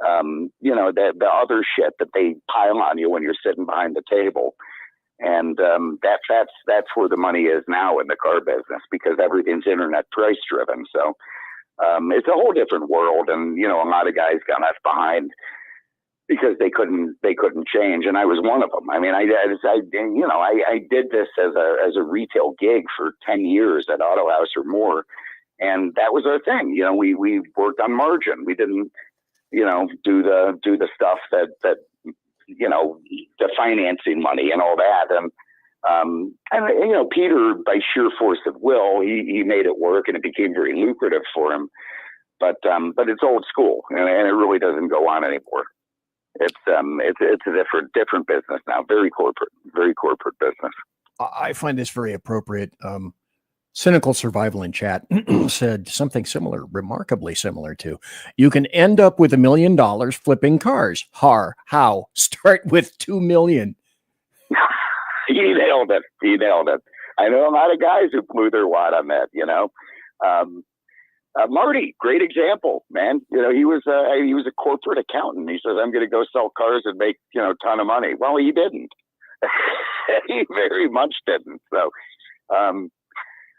other shit that they pile on you when you're sitting behind the table. And that's where the money is now in the car business, because everything's internet price driven. So it's a whole different world, and a lot of guys got left behind because they couldn't change, and I was one of them. I mean, I did this as a retail gig for 10 years at Auto House or more, and that was our thing. We worked on margin. We didn't do the stuff that the financing money and all that. And Peter, by sheer force of will, he made it work, and it became very lucrative for him. But it's old school, and it really doesn't go on anymore. It's a different business now, very corporate business. I find this very appropriate. Cynical Survival in chat said something similar, remarkably similar to, you can end up with $1 million flipping cars. How? Start with 2 million. He nailed it. I know a lot of guys who blew their wad on that, Marty, great example, man. He was a corporate accountant. He says, I'm going to go sell cars and make, a ton of money. Well, he didn't. He very much didn't. So,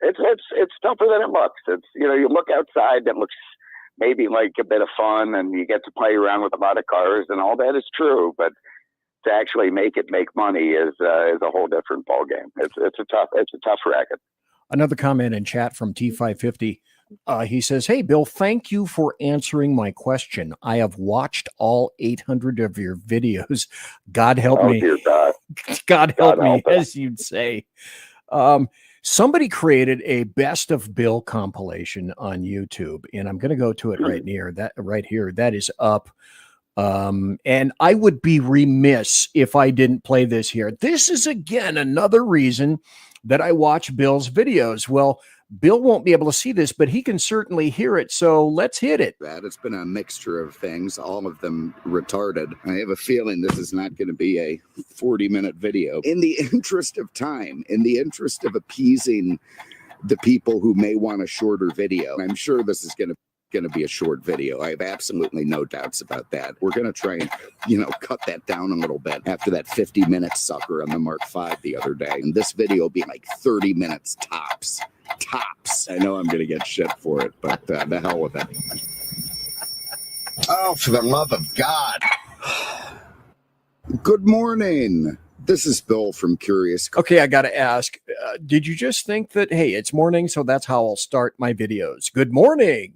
it's tougher than it looks. It's, you look outside, that looks maybe like a bit of fun, and you get to play around with a lot of cars, and all that is true. But to actually make money is a whole different ballgame. It's a tough racket. Another comment in chat from T550. He says, hey, Bill, thank you for answering my question. I have watched all 800 of your videos. God help me. Dear God. God help me, as you'd say. Somebody created a Best of Bill compilation on YouTube, and I'm going to go to it right here. That is up. And I would be remiss if I didn't play this here. This is, again, another reason that I watch Bill's videos. Well, Bill won't be able to see this, but he can certainly hear it. So let's hit it. It's been a mixture of things, all of them retarded. I have a feeling this is not going to be a 40-minute video. In the interest of time, in the interest of appeasing the people who may want a shorter video, I'm sure this is going to be a short video. I have absolutely no doubts about that. We're going to try and, cut that down a little bit after that 50-minute sucker on the Mark V the other day. And this video will be like 30 minutes tops. I know I'm going to get shit for it, but the hell with it. Oh, for the love of God. Good morning. This is Bill from Curious. Okay, I got to ask, did you just think that, hey, it's morning, so that's how I'll start my videos? Good morning.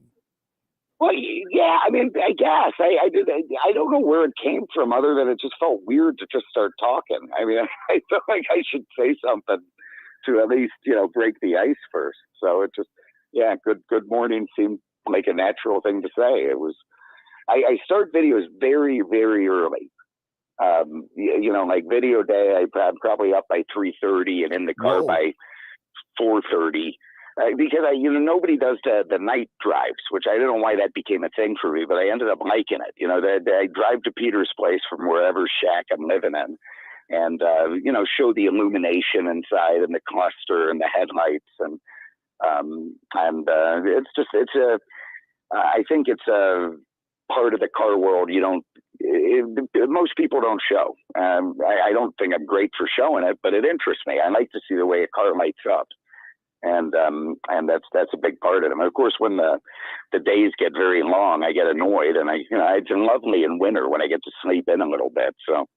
Well, yeah, I mean, I guess I did. I don't know where it came from, other than it just felt weird to just start talking. I mean, I felt like I should say something to at least, break the ice first. So it just, good morning seemed like a natural thing to say. It was, I start videos very, very early. Like video day, I'm probably up by 3:30 and in the car by 4:30. Because nobody does the night drives, which I don't know why that became a thing for me, but I ended up liking it. I drive to Peter's place from wherever shack I'm living in, and show the illumination inside and the cluster and the headlights, and I think it's a part of the car world most people don't show. I don't think I'm great for showing it, but it interests me. I like to see the way a car lights up. And that's a big part of it. And of course, when the days get very long, I get annoyed, and it's lovely in winter when I get to sleep in a little bit. So,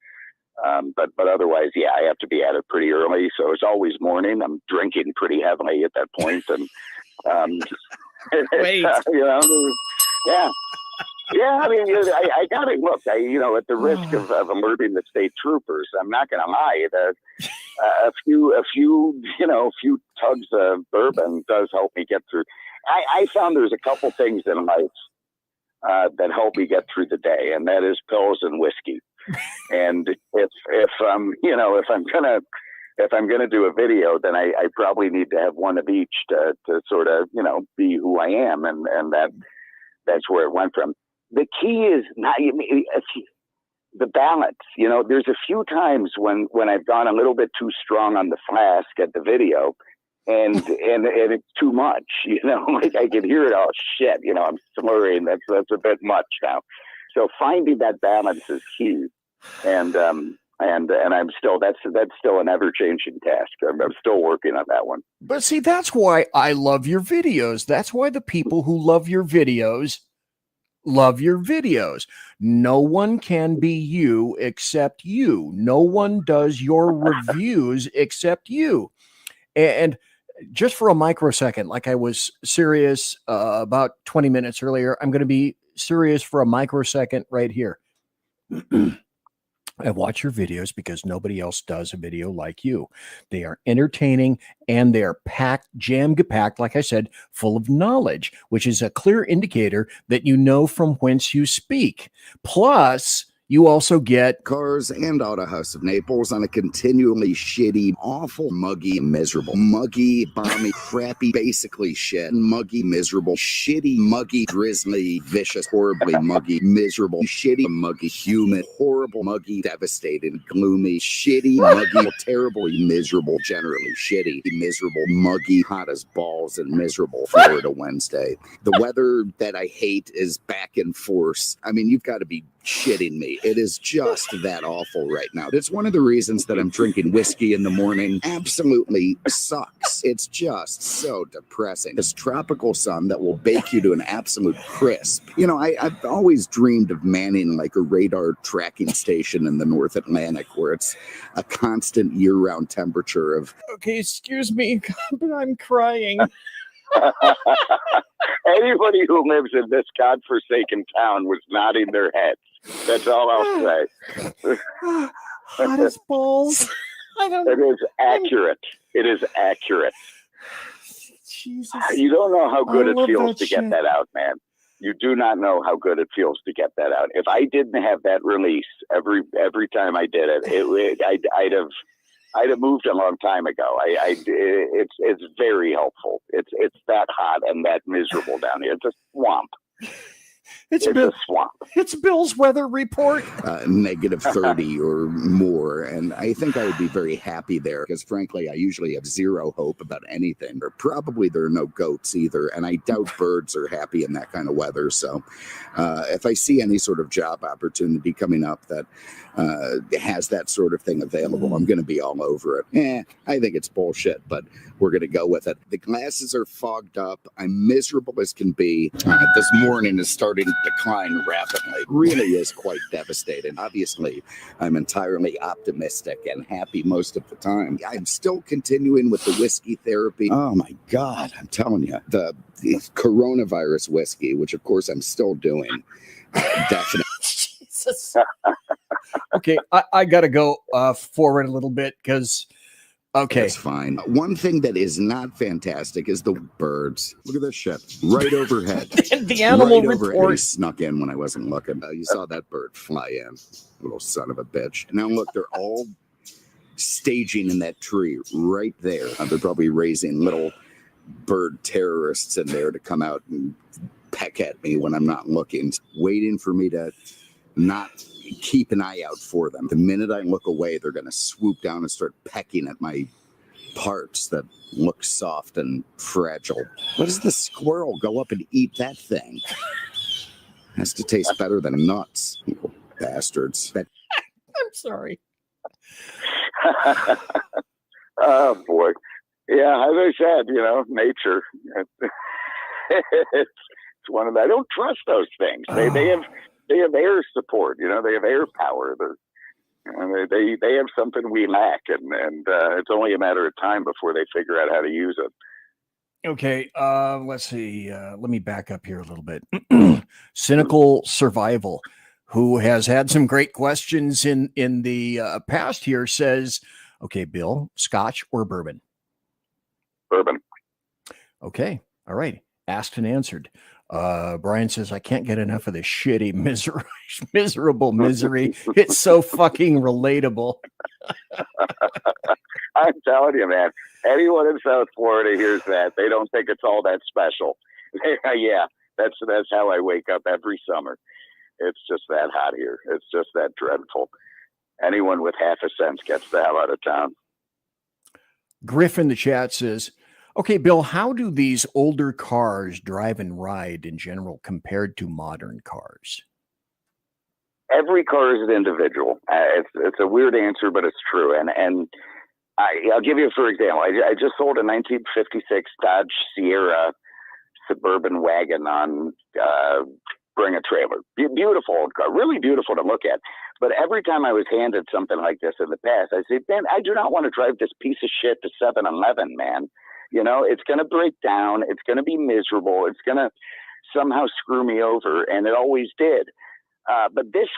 but otherwise, yeah, I have to be at it pretty early. So it's always morning. I'm drinking pretty heavily at that point, and Wait. Yeah. Yeah, I mean, I got it. Look, at the risk of alerting the state troopers, I'm not going to lie. A few tugs of bourbon does help me get through. I found there's a couple things in life that help me get through the day, and that is pills and whiskey. And if I'm gonna do a video, then I probably need to have one of each to sort of be who I am, and that's where it went from. The key is not the balance. There's a few times when I've gone a little bit too strong on the flask at the video, and it's too much. Like I can hear it. Oh shit! I'm slurring. That's a bit much now. So finding that balance is key, and I'm still that's still an ever changing task. I'm still working on that one. But see, that's why I love your videos. That's why the people who love your videos love your videos. No one can be you except you. No one does your reviews except you. And just for a microsecond, like I was serious about 20 minutes earlier, I'm going to be serious for a microsecond right here. I watch your videos because nobody else does a video like you. They are entertaining and they are packed, jam-packed, like I said, full of knowledge, which is a clear indicator that you know from whence you speak. Plus, you also get Cars and Auto House of Naples on a continually shitty, awful, muggy, miserable, muggy, balmy, crappy, basically shit, muggy, miserable, shitty, muggy, drizzly, vicious, horribly muggy, miserable, shitty, muggy, humid, horrible, muggy, devastating, gloomy, shitty, muggy, terribly miserable, generally shitty, miserable, muggy, hot as balls, and miserable Florida Wednesday. The weather that I hate is back in force. I mean, you've got to be shitting me. It is just that awful right now. It's one of the reasons that I'm drinking whiskey in the morning. Absolutely sucks. It's just so depressing. This tropical sun that will bake you to an absolute crisp. I've always dreamed of manning like a radar tracking station in the North Atlantic where it's a constant year-round temperature of... Okay, excuse me, but I'm crying. Anybody who lives in this godforsaken town was nodding their heads. That's all I'll say. Hot as balls. It is accurate. It is accurate. Jesus. You don't know how good it feels to get that out, man. You do not know how good it feels to get that out. If I didn't have that release every time I did it, I'd have moved a long time ago. It's very helpful. It's that hot and that miserable down here. It's a swamp. It's a swamp. It's Bill's weather report. Negative 30 or more. And I think I would be very happy there because, frankly, I usually have zero hope about anything. Or probably there are no goats either. And I doubt birds are happy in that kind of weather. So if I see any sort of job opportunity coming up that has that sort of thing available, I'm going to be all over it. I think it's bullshit, but we're going to go with it. The glasses are fogged up. I'm miserable as can be. This morning is starting to decline rapidly. It really is quite devastating. Obviously, I'm entirely optimistic and happy most of the time. I'm still continuing with the whiskey therapy. Oh my God, I'm telling you, the coronavirus whiskey, which of course I'm still doing, definitely. Jesus. Okay, I got to go forward a little bit because... Okay. That's fine. One thing that is not fantastic is the birds. Look at this shit. Right overhead. The animal report. Overhead. He snuck in when I wasn't looking. You saw that bird fly in. Little son of a bitch. Now look, they're all staging in that tree right there. They're probably raising little bird terrorists in there to come out and peck at me when I'm not looking. Waiting for me to not keep an eye out for them. The minute I look away, they're going to swoop down and start pecking at my parts that look soft and fragile. What does the squirrel go up and eat that thing? Has to taste better than nuts. You bastards. I'm sorry. Oh boy. Yeah, as I said, nature. It's one of the, I don't trust those things. They have air support, they have air power. They have something we lack, and it's only a matter of time before they figure out how to use it. Okay, let's see. Let me back up here a little bit. Cynical Survival, who has had some great questions in the past here, says, okay, Bill, Scotch or bourbon? Bourbon. Okay, all right. Asked and answered. Brian says, I can't get enough of this shitty, miserable misery. It's so fucking relatable. I'm telling you, man, anyone in South Florida hears that, they don't think it's all that special. Yeah, that's how I wake up every summer. It's just that hot here. It's just that dreadful. Anyone with half a sense gets the hell out of town. Griff in the chat says, okay, Bill, how do these older cars drive and ride in general compared to modern cars? Every car is an individual. It's a weird answer, but it's true. And I'll give you, for example, I just sold a 1956 Dodge Sierra suburban wagon on Bring a Trailer. Beautiful old car, really beautiful to look at. But every time I was handed something like this in the past, I said, man, I do not want to drive this piece of shit to 7-Eleven, man. You know, it's going to break down. It's going to be miserable. It's going to somehow screw me over. And it always did. But this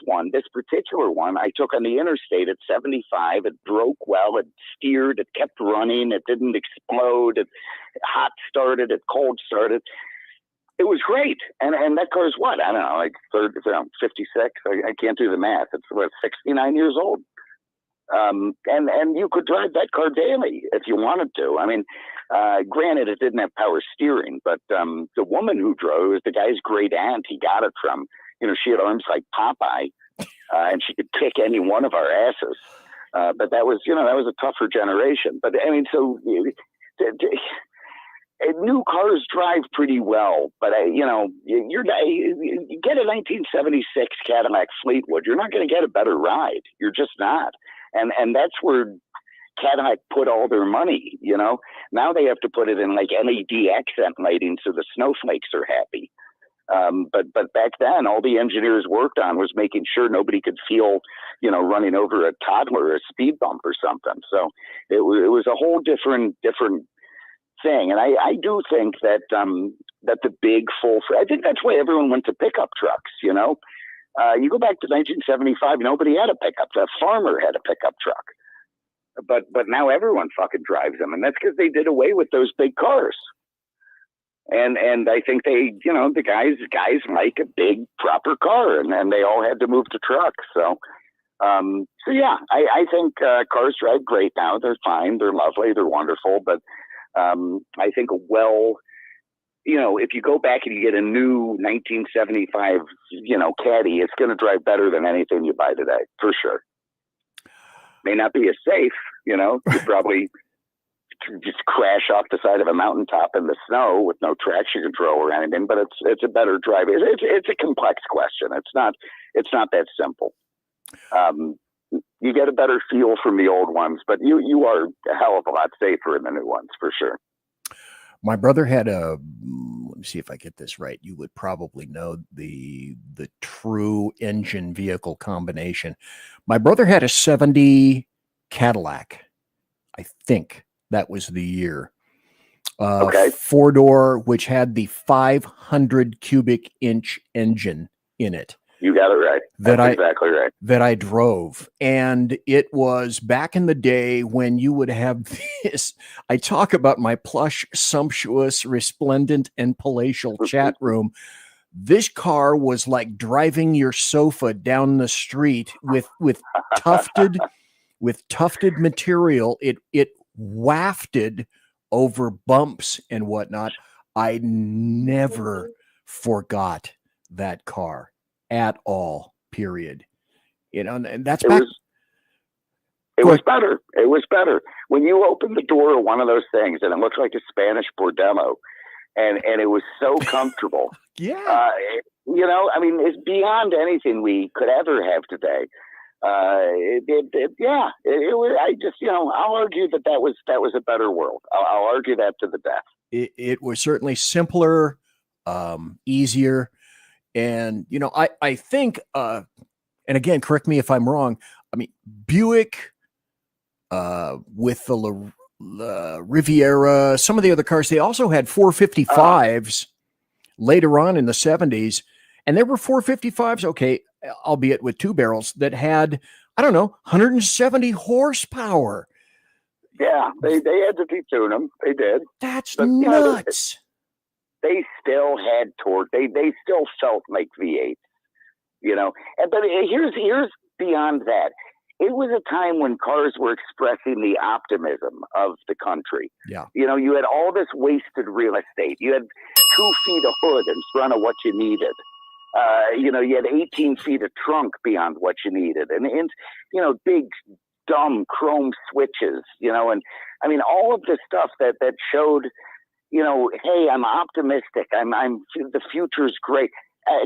particular one, I took on the interstate at 75. It broke well. It steered. It kept running. It didn't explode. It hot started. It cold started. It was great. And that car is what? I don't know, like 56. I can't do the math. It's 69 years old. And you could drive that car daily if you wanted to. I mean, granted, it didn't have power steering, but the woman who drove was the guy's great aunt. He got it from. You know, she had arms like Popeye, and she could kick any one of our asses. But that was a tougher generation. But I mean, so new cars drive pretty well. But you get a 1976 Cadillac Fleetwood, you're not going to get a better ride. You're just not. And that's where Cadillac put all their money. You know, now they have to put it in like LED accent lighting so the snowflakes are happy. But back then, all the engineers worked on was making sure nobody could feel, running over a toddler or a speed bump or something. So it was a whole different thing. And I do think that the big I think that's why everyone went to pickup trucks. You go back to 1975, nobody had a pickup. The farmer had a pickup truck. But now everyone fucking drives them, and that's because they did away with those big cars. And I think the guys like a big proper car, and they all had to move to trucks. So yeah, I think cars drive great now. They're fine. They're lovely. They're wonderful. But I think if you go back and you get a new 1975, Caddy, it's going to drive better than anything you buy today, for sure. May not be as safe, you probably just crash off the side of a mountaintop in the snow with no traction control or anything, but it's a better drive. It's a complex question. It's not that simple. You get a better feel from the old ones, but you are a hell of a lot safer in the new ones, for sure. My brother had let me see if I get this right. You would probably know the true engine vehicle combination. My brother had a 70 Cadillac. I think that was the year. Okay. 4-door, which had the 500 cubic inch engine in it. You got it right. That's exactly right. That I drove. And it was back in the day when you would have this. I talk about my plush, sumptuous, resplendent, and palatial chat room. This car was like driving your sofa down the street with tufted material. It wafted over bumps and whatnot. I never forgot that car at all, period. And that's back. It was better. It was better. When you opened the door of one of those things and it looked like a Spanish bordello and it was so comfortable. Yeah. It's beyond anything we could ever have today. I'll argue that was a better world. I'll argue that to the death. It was certainly simpler, easier. And, I think, and again, correct me if I'm wrong. I mean, Buick, with the Riviera, some of the other cars, they also had 455s later on in the 70s. And there were 455s, okay, albeit with two barrels, that had, 170 horsepower. Yeah, they had to detune them. They did. That's nuts. they still had torque. They still felt like V8s, you know. But here's beyond that. It was a time when cars were expressing the optimism of the country. Yeah. You know, you had all this wasted real estate. You had 2 feet of hood in front of what you needed. You know, you had 18 feet of trunk beyond what you needed. And you know, big, dumb chrome switches, you know, and I mean, all of this stuff that showed, you know, hey, I'm optimistic. The future's great.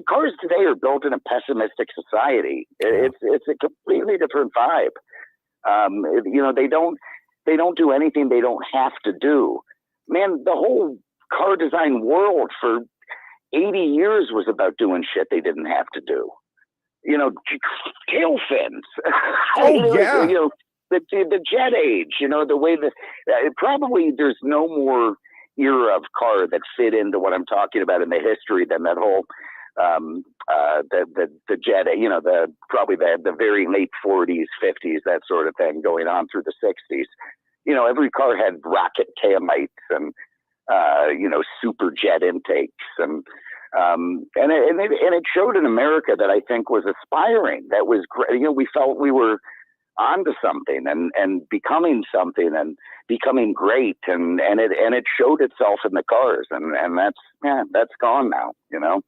Cars today are built in a pessimistic society. It's a completely different vibe. You know, they don't do anything they don't have to do. Man, the whole car design world for 80 years was about doing shit they didn't have to do. You know, tail fins. Oh, yeah. You know, the jet age, you know, the way that probably there's no more era of car that fit into what I'm talking about in the history than that whole the jet, you know, probably the very late 40s, 50s, that sort of thing going on through the 60s. You know, every car had rocket taillights and you know, super jet intakes and it showed in America that I think was aspiring. That was great. You know, we felt we were onto something and becoming something and becoming great and it showed itself in the cars and that's gone now, you know.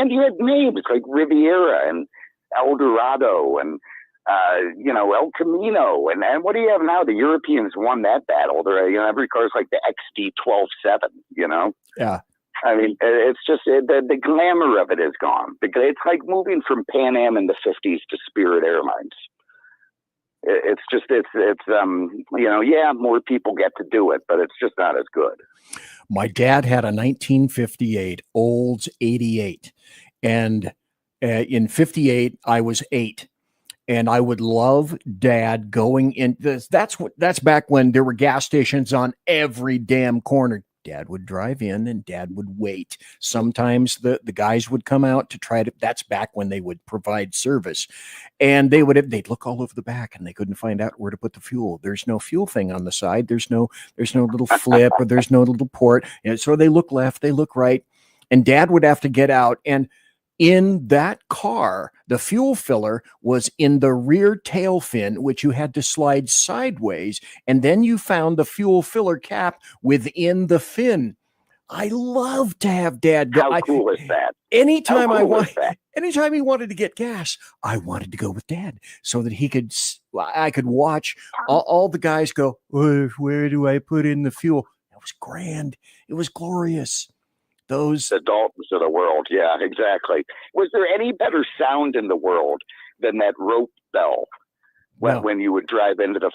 And you had names like Riviera and Eldorado and you know, El Camino and what do you have now? The Europeans won that battle. They're, you know, every car is like the XD12-7, you know. Yeah. I mean, it's just the glamour of it is gone. It's like moving from Pan Am in the 50s to Spirit Airlines. It's you know, yeah, more people get to do it, but it's just not as good. My dad had a 1958 Olds 88, and in 58 I was 8, and I would love Dad going in. That's back when there were gas stations on every damn corner. Dad would drive in and Dad would wait. Sometimes the guys would come out to try to, that's back when they would provide service, and they'd look all over the back and they couldn't find out where to put the fuel. There's no fuel thing on the side. There's no little flip or there's no little port. And so they look left, they look right, and Dad would have to get out. And in that car, the fuel filler was in the rear tail fin, which you had to slide sideways, and then you found the fuel filler cap within the fin. I love to have Dad go. How cool is that? Anytime he wanted to get gas, I wanted to go with Dad so that I could watch all the guys go, where do I put in the fuel? It was grand. It was glorious. The Daltons of the world. Yeah, exactly. Was there any better sound in the world than that rope bell when you would drive into the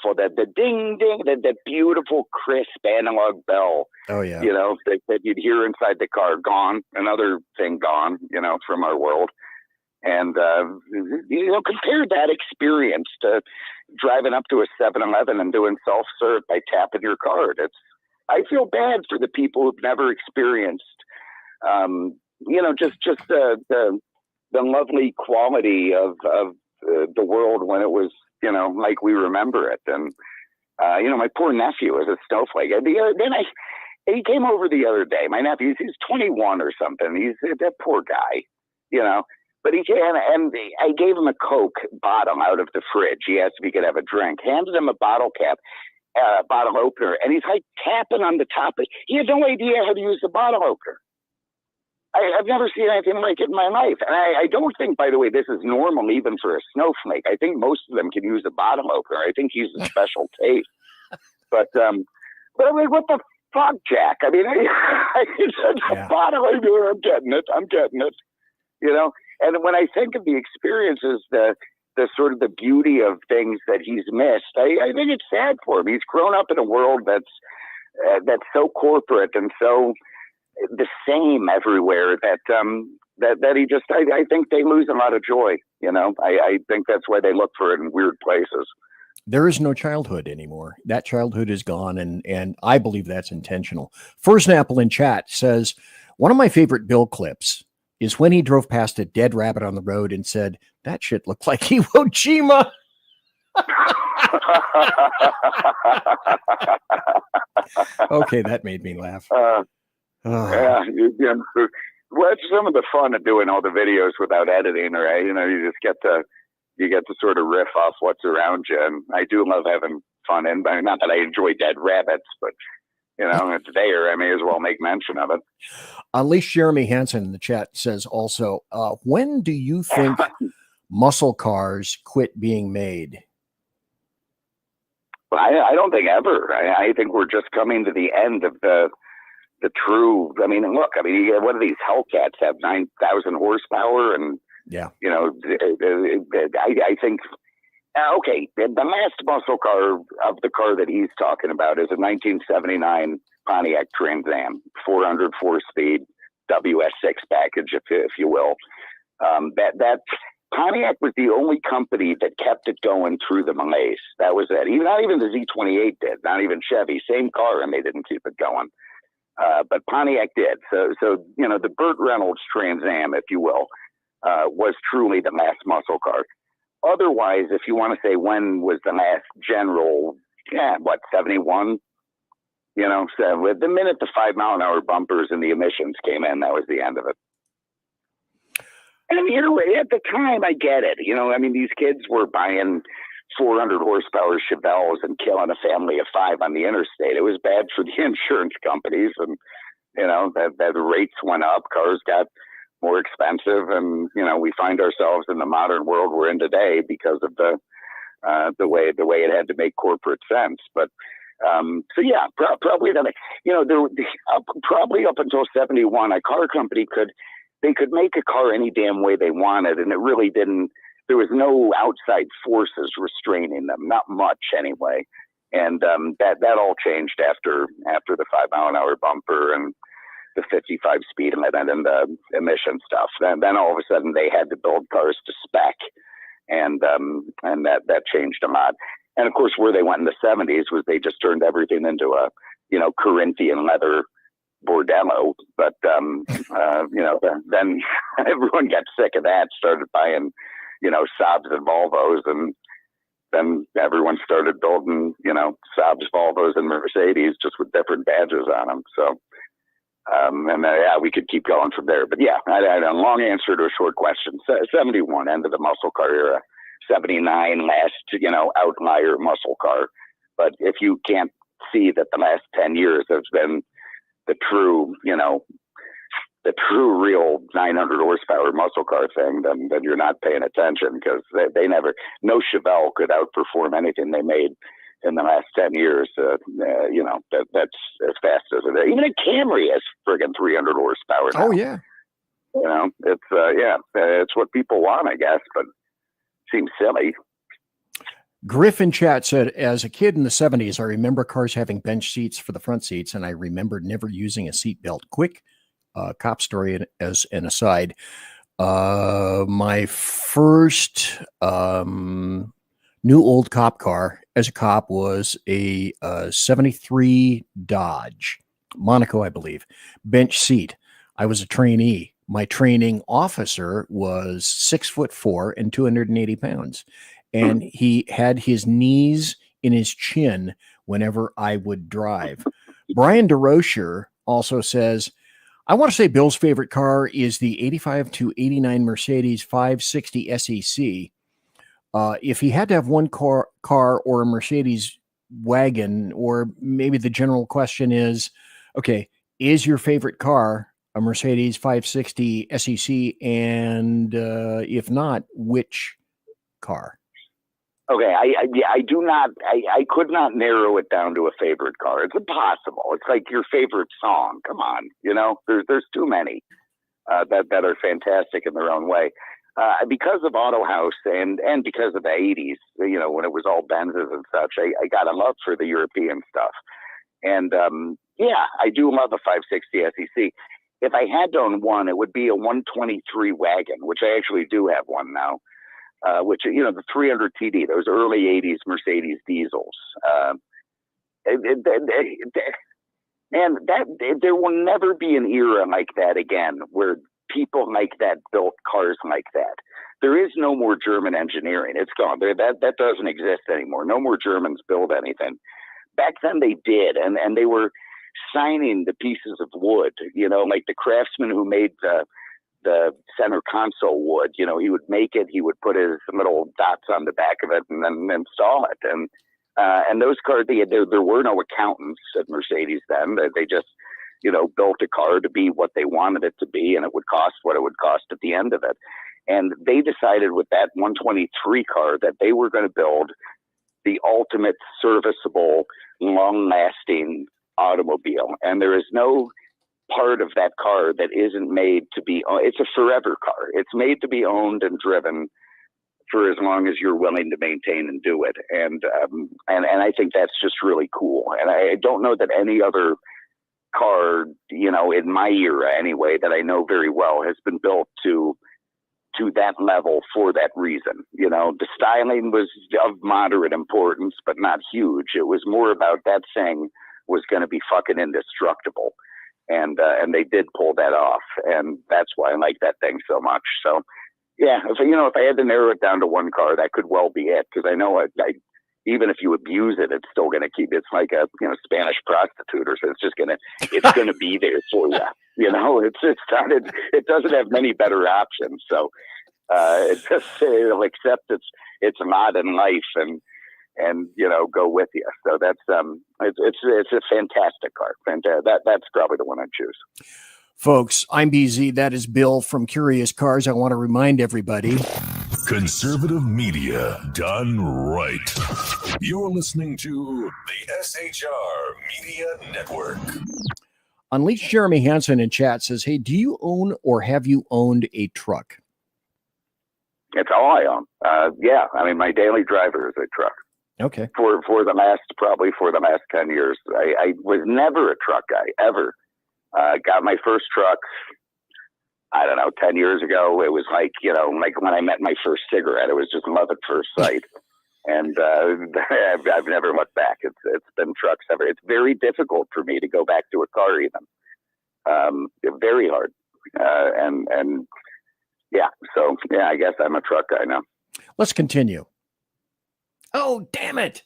ding, ding, that beautiful, crisp analog bell? Oh, yeah. You know, that you'd hear inside the car. Gone. Another thing gone, you know, from our world. And, you know, compare that experience to driving up to a 7-Eleven and doing self-serve by tapping your card. I feel bad for the people who've never experienced you know, just the lovely quality of the world when it was, you know, like we remember it. And you know, my poor nephew is a snowflake. He came over the other day. My nephew, he's 21 or something. He's that poor guy, you know. But he came and I gave him a Coke bottle out of the fridge. He asked if he could have a drink. Handed him a bottle cap. Bottle opener, and he's like tapping on the top. He had no idea how to use the bottle opener. I've never seen anything like it in my life. And I don't think, by the way, this is normal even for a snowflake. I think most of them can use a bottle opener. I think he's a special taste. But I mean, what the fuck, Jack? I mean, it's a bottle opener. I'm getting it. You know? And when I think of the experiences, the sort of the beauty of things that he's missed, I think it's sad for him. He's grown up in a world that's so corporate and so the same everywhere that he just, I think they lose a lot of joy. You know, I think that's why they look for it in weird places. There is no childhood anymore. That childhood is gone. And I believe that's intentional. First Apple in chat says, one of my favorite Bill clips is when he drove past a dead rabbit on the road and said, that shit looked like Iwo Jima. Okay, that made me laugh. Yeah, well, it's some of the fun of doing all the videos without editing, right? You just get to sort of riff off what's around you, and I do love having fun. And not that I enjoy dead rabbits, but it's there. I may as well make mention of it. At least Jeremy Hansen in the chat says also, when do you think muscle cars quit being made? I don't think ever. I think we're just coming to the end of the true. I mean, look. I mean, what do these Hellcats have? 9,000 horsepower, and yeah, I think. Okay, the last muscle car of the car that he's talking about is a 1979 Pontiac Trans Am, 400 4-speed WS6 package, if you will. That Pontiac was the only company that kept it going through the malaise. That was it. Not even the Z28 did. Not even Chevy. Same car, and they didn't keep it going. But Pontiac did. So the Burt Reynolds Trans Am, if you will, was truly the last muscle car. Otherwise, if you want to say when was the last general, 71? So the minute the 5-mile-an-hour bumpers and the emissions came in, that was the end of it. And at the time, I get it. I mean, these kids were buying 400 horsepower Chevelles and killing a family of 5 on the interstate. It was bad for the insurance companies, and that the rates went up, cars got more expensive, and we find ourselves in the modern world we're in today because of the way it had to make corporate sense. But probably probably up until 71, a car company could make a car any damn way they wanted, and it really didn't. There was no outside forces restraining them, not much anyway. And that all changed after the 5-mile-an-hour bumper and the 55 speed limit and the emission stuff. Then all of a sudden they had to build cars to spec, and that changed a lot. And of course, where they went in the 70s was they just turned everything into a Corinthian leather bordello. But then everyone got sick of that, started buying Saabs and Volvos, and then everyone started building Saabs, Volvos, and Mercedes just with different badges on them. So. We could keep going from there. But I had a long answer to a short question. 71, end of the muscle car era. 79, last, outlier muscle car. But if you can't see that the last 10 years has been the true, real 900 horsepower muscle car thing, then you're not paying attention, because they never, no Chevelle could outperform anything they made in the last 10 years. That's as fast as it is. Even a Camry has friggin' 300 horsepower now. Oh, yeah. It's what people want, I guess, but it seems silly. Griff in chat said, as a kid in the 70s, I remember cars having bench seats for the front seats, and I remembered never using a seatbelt. Quick cop story as an aside. My first new old cop car as a cop was a 73 Dodge, Monaco, I believe, bench seat. I was a trainee. My training officer was 6'4" and 280 pounds. And he had his knees in his chin whenever I would drive. Brian DeRocher also says, I want to say Bill's favorite car is the 85 to 89 Mercedes 560 SEC. If he had to have one car or a Mercedes wagon, or maybe the general question is, okay, is your favorite car a Mercedes 560 SEC? And if not, which car? Okay, I do not. I could not narrow it down to a favorite car. It's impossible. It's like your favorite song. Come on, there's too many that are fantastic in their own way. Because of Auto House and because of the 80s, when it was all Benzes and such, I got a love for the European stuff. And I do love a 560 SEC. If I had to own one, it would be a 123 wagon, which I actually do have one now. Which, the 300 TD, those early 80s Mercedes diesels. And there will never be an era like that again, where people like that built cars like that. There is no more German engineering. It's gone. That doesn't exist anymore. No more Germans build anything. Back then they did, and they were signing the pieces of wood, like the craftsman who made the center console wood, he would make it, he would put his little dots on the back of it and then install it. And those cars, there were no accountants at Mercedes then. They just, built a car to be what they wanted it to be, and it would cost what it would cost at the end of it. And they decided with that 123 car that they were going to build the ultimate serviceable, long-lasting automobile. And there is no part of that car that isn't made to be, it's a forever car. It's made to be owned and driven for as long as you're willing to maintain and do it. And I think that's just really cool. And I don't know that any other car, in my era anyway, that I know very well has been built to that level for that reason. The styling was of moderate importance, but not huge. It was more about that thing was going to be fucking indestructible. And they did pull that off. And that's why I like that thing so much. So yeah, if I had to narrow it down to one car, that could well be it. Cause I know I even if you abuse it, it's still going to keep, it's like a, Spanish prostitute or so. It's going to be there for you. It doesn't have many better options. So, it'll accept its lot in life and go with you. So that's, it's a fantastic car. That's probably the one I'd choose. Folks, I'm BZ. That is Bill from Curious Cars. I want to remind everybody. Conservative media done right. You're listening to the SHR Media Network. Unleashed Jeremy Hansen in chat says, hey, do you own or have you owned a truck? It's all I own. Yeah. I mean, my daily driver is a truck. Okay. For the last 10 years. I was never a truck guy, ever. Got my first truck, I don't know, 10 years ago. It was like when I met my first cigarette, it was just love at first sight. And I've never looked back. It's been trucks ever. It's very difficult for me to go back to a car even. Very hard. And yeah, so yeah, I guess I'm a truck guy now. Let's continue. Oh, damn it.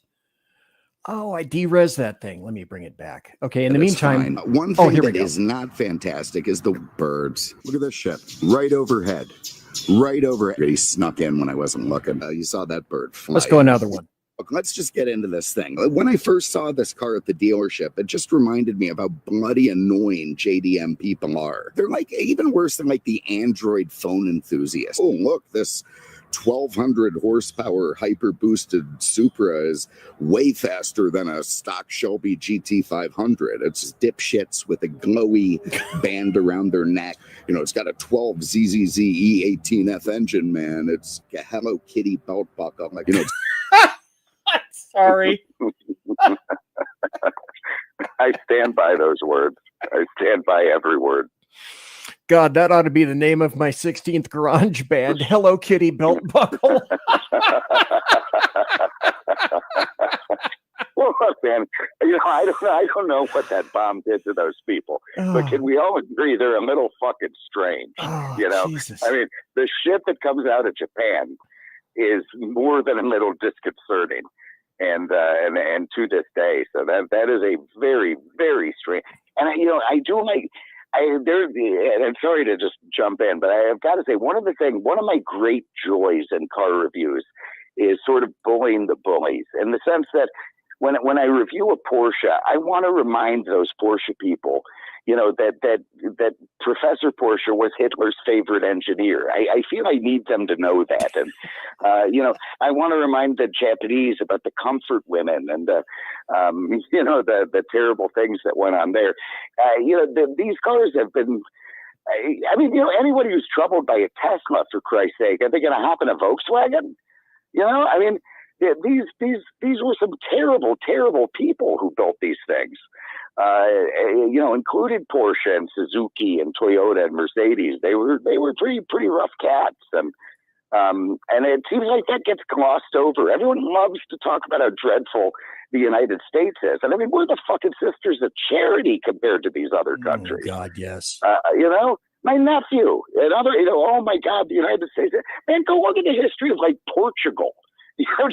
Oh, I de-res that thing. Let me bring it back. Okay, in the meantime. Fine. One thing that is not fantastic is the birds. Look at this shit. Right overhead. Right overhead. He snuck in when I wasn't looking. You saw that bird fly. Let's go another one. Look, let's just get into this thing. When I first saw this car at the dealership, it just reminded me of how bloody annoying JDM people are. They're like even worse than like the Android phone enthusiasts. Oh, look, this 1,200 horsepower hyper boosted Supra is way faster than a stock Shelby GT500. It's dipshits with a glowy band around their neck. It's got a 12 ZZZ E18F engine, man. It's a Hello Kitty belt buckle. Like, Sorry. I stand by those words. I stand by every word. God, that ought to be the name of my 16th garage band, Hello Kitty Belt Buckle. Well, look, man, I don't know what that bomb did to those people, but can we all agree they're a little fucking strange? Jesus. I mean, the shit that comes out of Japan is more than a little disconcerting, and to this day, so that is a very, very strange. And I do like. And I'm sorry to just jump in, but I've got to say one of my great joys in car reviews is sort of bullying the bullies, in the sense that when I review a Porsche, I want to remind those Porsche people, that Professor Porsche was Hitler's favorite engineer. I feel I need them to know that. And, I want to remind the Japanese about the comfort women and the terrible things that went on there. These cars have been, anybody who's troubled by a Tesla, for Christ's sake, are they going to hop in a Volkswagen? These were some terrible, terrible people who built these things. Included Porsche and Suzuki and Toyota and Mercedes. They were pretty rough cats, and it seems like that gets glossed over. Everyone loves to talk about how dreadful the United States is, and I mean, we're the fucking sisters of charity compared to these other countries. Oh God, yes. My nephew and other, oh my God, the United States. Man, go look at the history of like Portugal.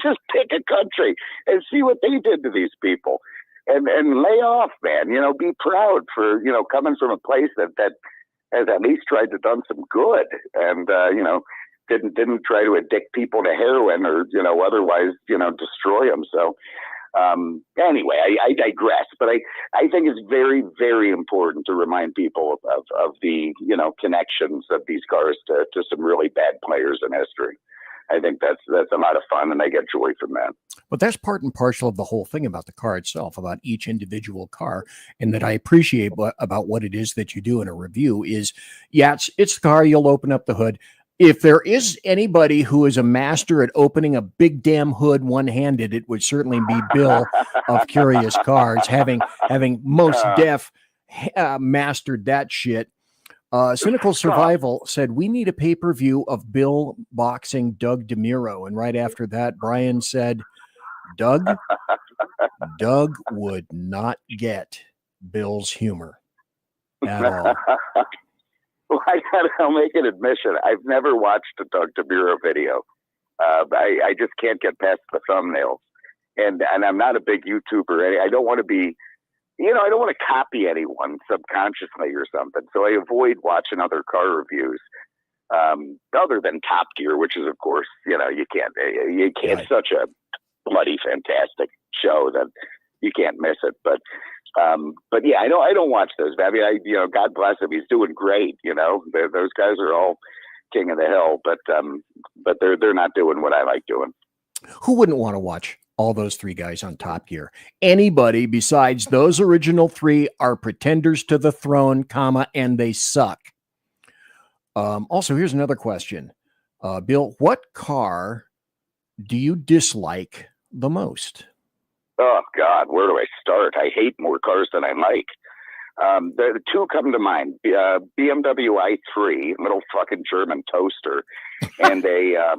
Just pick a country and see what they did to these people. and lay off, man. You know, be proud for, you know, coming from a place that has at least tried to done some good, and you know, didn't try to addict people to heroin or, you know, otherwise, you know, destroy them. So anyway, I digress, but I think it's very, very important to remind people of the, you know, connections of these cars to some really bad players in history. I think that's a lot of fun, and I get joy from that. But that's part and parcel of the whole thing about the car itself, about each individual car, and that I appreciate about what it is that you do in a review is, yeah, it's the car. You'll open up the hood. If there is anybody who is a master at opening a big damn hood one-handed, it would certainly be Bill of Curious Cars, having most def mastered that shit. Cynical Survival said, we need a pay-per-view of Bill boxing Doug DeMuro. And right after that, Brian said, Doug would not get Bill's humor at all. Well, I'll make an admission. I've never watched a Doug DeMuro video. I just can't get past the thumbnails. And I'm not a big YouTuber. I don't want to be, you know, I don't want to copy anyone subconsciously or something. So I avoid watching other car reviews, other than Top Gear, which is, of course, you know, you can't. It's such a bloody fantastic show that you can't miss it. But yeah, I don't watch those. I mean, you know, God bless him. He's doing great. You know, those guys are all king of the hill, but they're not doing what I like doing. Who wouldn't want to watch all those three guys on Top Gear? Anybody besides those original three are pretenders to the throne, and they suck. Also, here's another question. Bill, what car do you dislike the most? Oh, God, where do I start? I hate more cars than I like. The two come to mind, BMW i3, little fucking German toaster, and a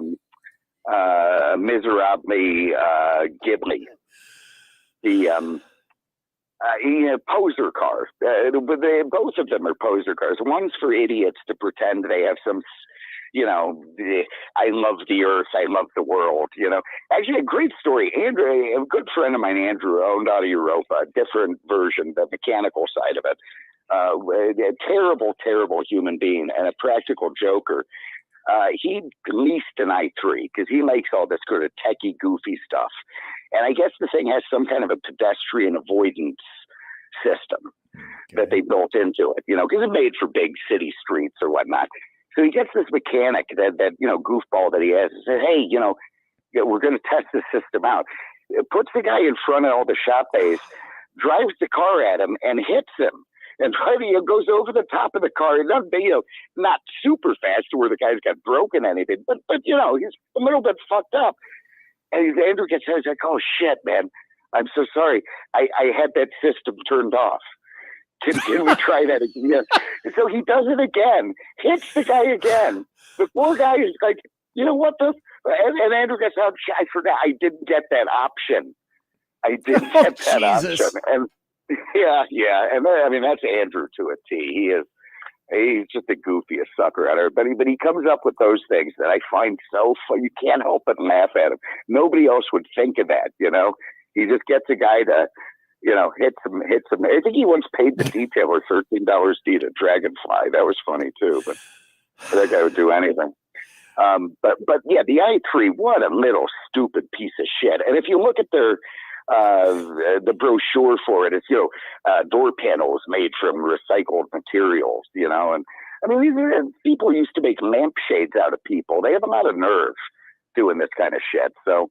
miserably Ghibli. The poser car. Both of them are poser cars. One's for idiots to pretend they have some, you know, I love the earth, I love the world, you know. Actually, a great story. Andrew, a good friend of mine, Andrew, owned out of Europa, a different version, the mechanical side of it. A terrible, terrible human being and a practical joker. He leased an i3 because he likes all this sort of techie, goofy stuff. And I guess the thing has some kind of a pedestrian avoidance system that they built into it, you know, because it's made for big city streets or whatnot. So he gets this mechanic that you know, goofball that he has, and says, hey, you know, we're going to test this system out. Puts the guy in front of all the shop bays, drives the car at him, and hits him. And finally, it goes over the top of the car. Not super fast to where the guy's got broken anything, but you know, he's a little bit fucked up. And Andrew gets there, he's like, oh shit, man, I'm so sorry. I had that system turned off. Can we try that again? So he does it again, hits the guy again. The poor guy is like, you know what? And Andrew gets out. I forgot. I didn't get that option. I didn't get that option. And yeah. And I mean, that's Andrew to a T. He's just the goofiest sucker out there. But he comes up with those things that I find so funny. You can't help but laugh at him. Nobody else would think of that, you know? He just gets a guy to, you know, hits him. I think he once paid the detailer $13 to eat a dragonfly. That was funny too, but that guy would do anything. But yeah, the i3, what a little stupid piece of shit. And if you look at their, the brochure for it, it's, you know, door panels made from recycled materials, you know, and I mean, people used to make lampshades out of people. They have a lot of nerve doing this kind of shit. So,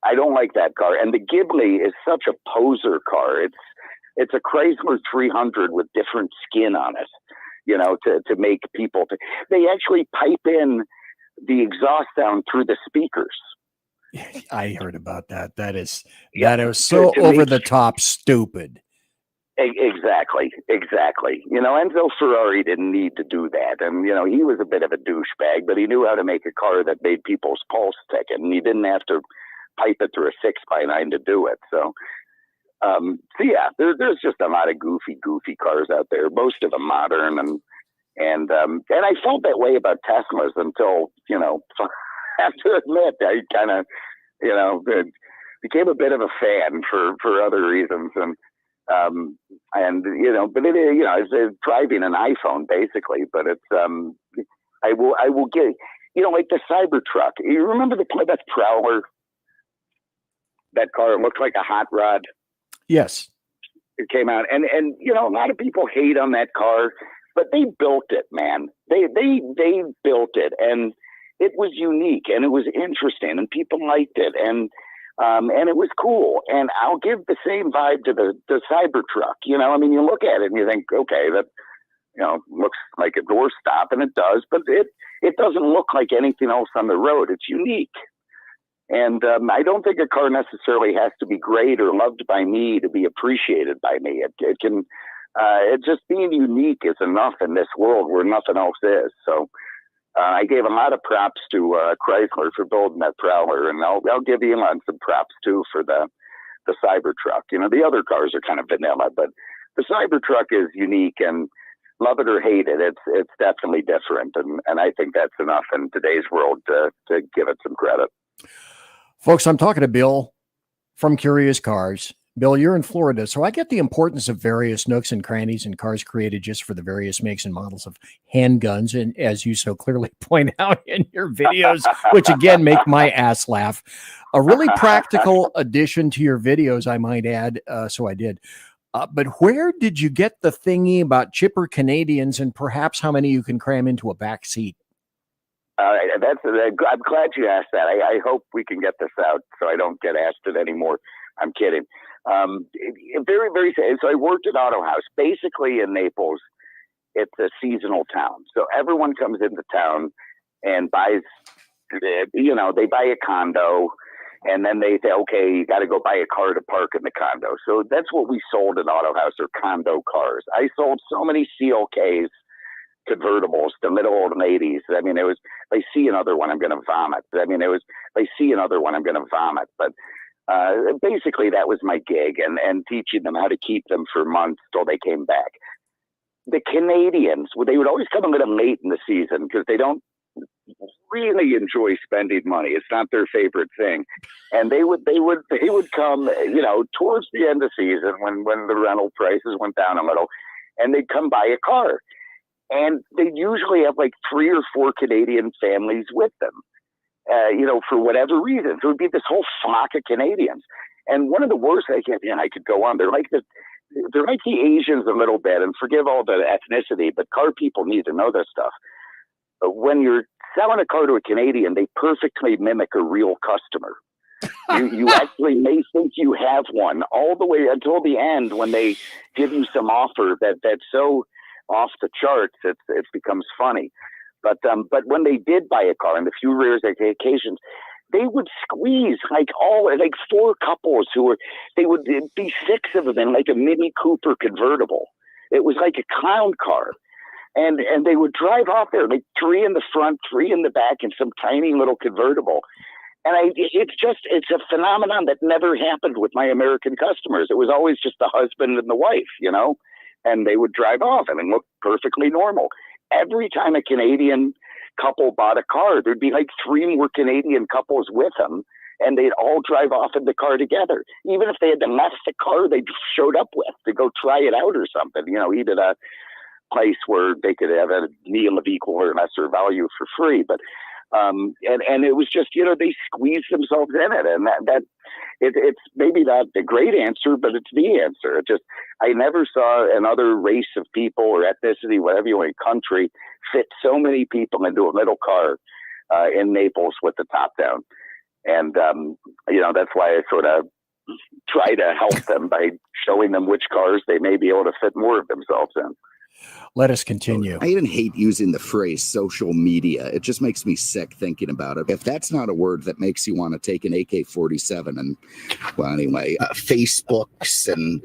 I don't like that car. And the Ghibli is such a poser car. It's a Chrysler 300 with different skin on it, you know, to make people. They actually pipe in the exhaust sound through the speakers. I heard about that. That is so over the top stupid. Exactly. You know, Enzo Ferrari didn't need to do that. And, you know, he was a bit of a douchebag, but he knew how to make a car that made people's pulse tick, and he didn't have to pipe it through a 6x9 to do it. So yeah, there's just a lot of goofy cars out there, most of them modern. And I felt that way about Teslas until, you know, I have to admit, I kind of, you know, became a bit of a fan for other reasons. And you know, but it's driving an iPhone basically, but it's, I will get, you know, like the Cybertruck. You remember the Plymouth Prowler? That car looked like a hot rod. Yes. It came out, and you know, a lot of people hate on that car, but they built it, man. They built it, and it was unique, and it was interesting, and people liked it, and it was cool. And I'll give the same vibe to the Cybertruck. You know, I mean, you look at it and you think, okay, that, you know, looks like a doorstop, and it does, but it doesn't look like anything else on the road. It's unique. And I don't think a car necessarily has to be great or loved by me to be appreciated by me. It can, it just being unique is enough in this world where nothing else is. So I gave a lot of props to Chrysler for building that Prowler, and I'll give Elon some props too for the Cybertruck. You know, the other cars are kind of vanilla, but the Cybertruck is unique, and love it or hate it, it's definitely different. And I think that's enough in today's world to give it some credit. Folks, I'm talking to Bill from Curious Cars. Bill, you're in Florida, so I get the importance of various nooks and crannies in cars created just for the various makes and models of handguns. And as you so clearly point out in your videos, which again make my ass laugh, a really practical addition to your videos, I might add. So I did. But where did you get the thingy about chipper Canadians and perhaps how many you can cram into a back seat? I'm glad you asked that. I hope we can get this out so I don't get asked it anymore. I'm kidding. Very, very. So I worked at Auto House. Basically in Naples, it's a seasonal town. So everyone comes into town and buys, you know, they buy a condo, and then they say, okay, you got to go buy a car to park in the condo. So that's what we sold at Auto House, or condo cars. I sold so many CLKs, convertibles, the middle old 80s. I mean, it was, if I see another one, I'm going to vomit. I mean, it was, if I see another one, I'm going to vomit. But basically that was my gig, and teaching them how to keep them for months till they came back. The Canadians, they would always come in with a mate in the season because they don't really enjoy spending money. It's not their favorite thing. And they would come, you know, towards the end of the season when the rental prices went down a little, and they'd come buy a car. And they usually have like 3 or 4 Canadian families with them, you know, for whatever reason. So it would be this whole flock of Canadians. And one of the worst, I could go on. They're like the Asians a little bit, and forgive all the ethnicity, but car people need to know this stuff. But when you're selling a car to a Canadian, they perfectly mimic a real customer. You actually may think you have one all the way until the end when they give you some offer that's so off the charts, it becomes funny. But when they did buy a car, on the few rare occasions, they would squeeze like 4 couples they would be 6 of them in like a Mini Cooper convertible. It was like a clown car. And they would drive off there, like 3 in the front, 3 in the back, in some tiny little convertible. And it's a phenomenon that never happened with my American customers. It was always just the husband and the wife, you know, and they would drive off and it looked perfectly normal. Every time a Canadian couple bought a car, there'd be like 3 more Canadian couples with them, and they'd all drive off in the car together. Even if they had left the car they showed up with to go try it out or something, you know, even a place where they could have a meal of equal or lesser value for free. But and it was just, you know, they squeezed themselves in it, and it's maybe not the great answer, but it's the answer. I never saw another race of people or ethnicity, whatever you want, country, fit so many people into a little car in Naples with the top down. And you know, that's why I sort of try to help them by showing them which cars they may be able to fit more of themselves in. Let us continue. I even hate using the phrase social media. It just makes me sick thinking about it. If that's not a word that makes you want to take an AK-47 and, well, anyway, Facebooks and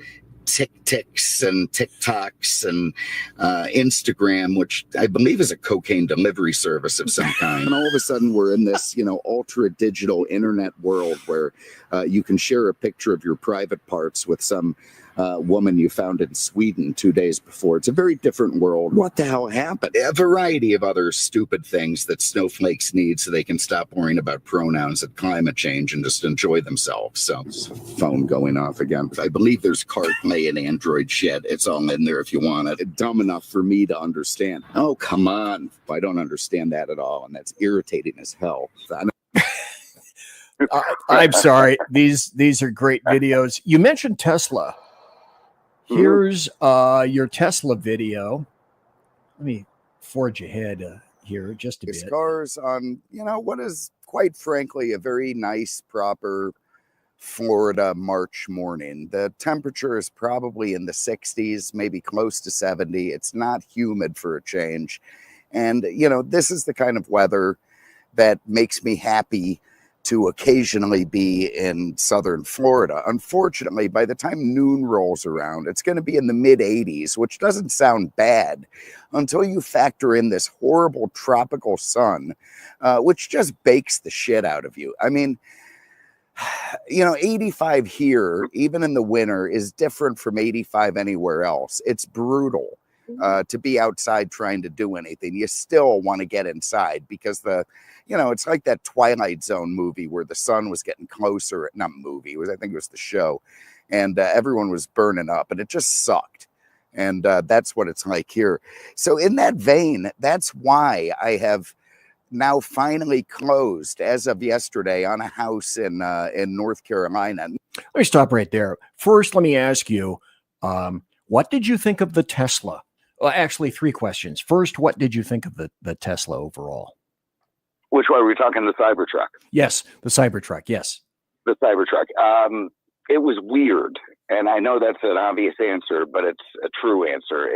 TikToks and TikToks and Instagram, which I believe is a cocaine delivery service of some kind. And all of a sudden we're in this, you know, ultra digital internet world where you can share a picture of your private parts with some woman you found in Sweden 2 days before. It's a very different world. What the hell happened? A variety of other stupid things that snowflakes need so they can stop worrying about pronouns and climate change and just enjoy themselves. So, phone going off again. I believe there's CarPlay and Android shit. It's all in there if you want it. Dumb enough for me to understand. Oh, come on. I don't understand that at all, and that's irritating as hell. I'm sorry. These are great videos. You mentioned Tesla. Here's your Tesla video. Let me forge ahead here just a bit. Cars on, what is quite frankly a very nice, proper Florida March morning. The temperature is probably in the 60s, maybe close to 70. It's not humid for a change. And, this is the kind of weather that makes me happy to occasionally be in southern Florida. Unfortunately, by the time noon rolls around, it's going to be in the mid 80s, which doesn't sound bad until you factor in this horrible tropical sun, which just bakes the shit out of you. I mean, 85 here, even in the winter, is different from 85 anywhere else. It's brutal to be outside trying to do anything. You still want to get inside because it's like that Twilight Zone movie where the sun was getting closer. Not movie, I think it was the show, and everyone was burning up, and it just sucked. And that's what it's like here. So in that vein, that's why I have now finally closed, as of yesterday, on a house in North Carolina. Let me stop right there. First, let me ask you, what did you think of the Tesla? Well, actually, 3 questions. First, what did you think of the Tesla overall? Which one are we talking? The Cybertruck? Yes, the Cybertruck. Yes, the Cybertruck. It was weird, and I know that's an obvious answer, but it's a true answer.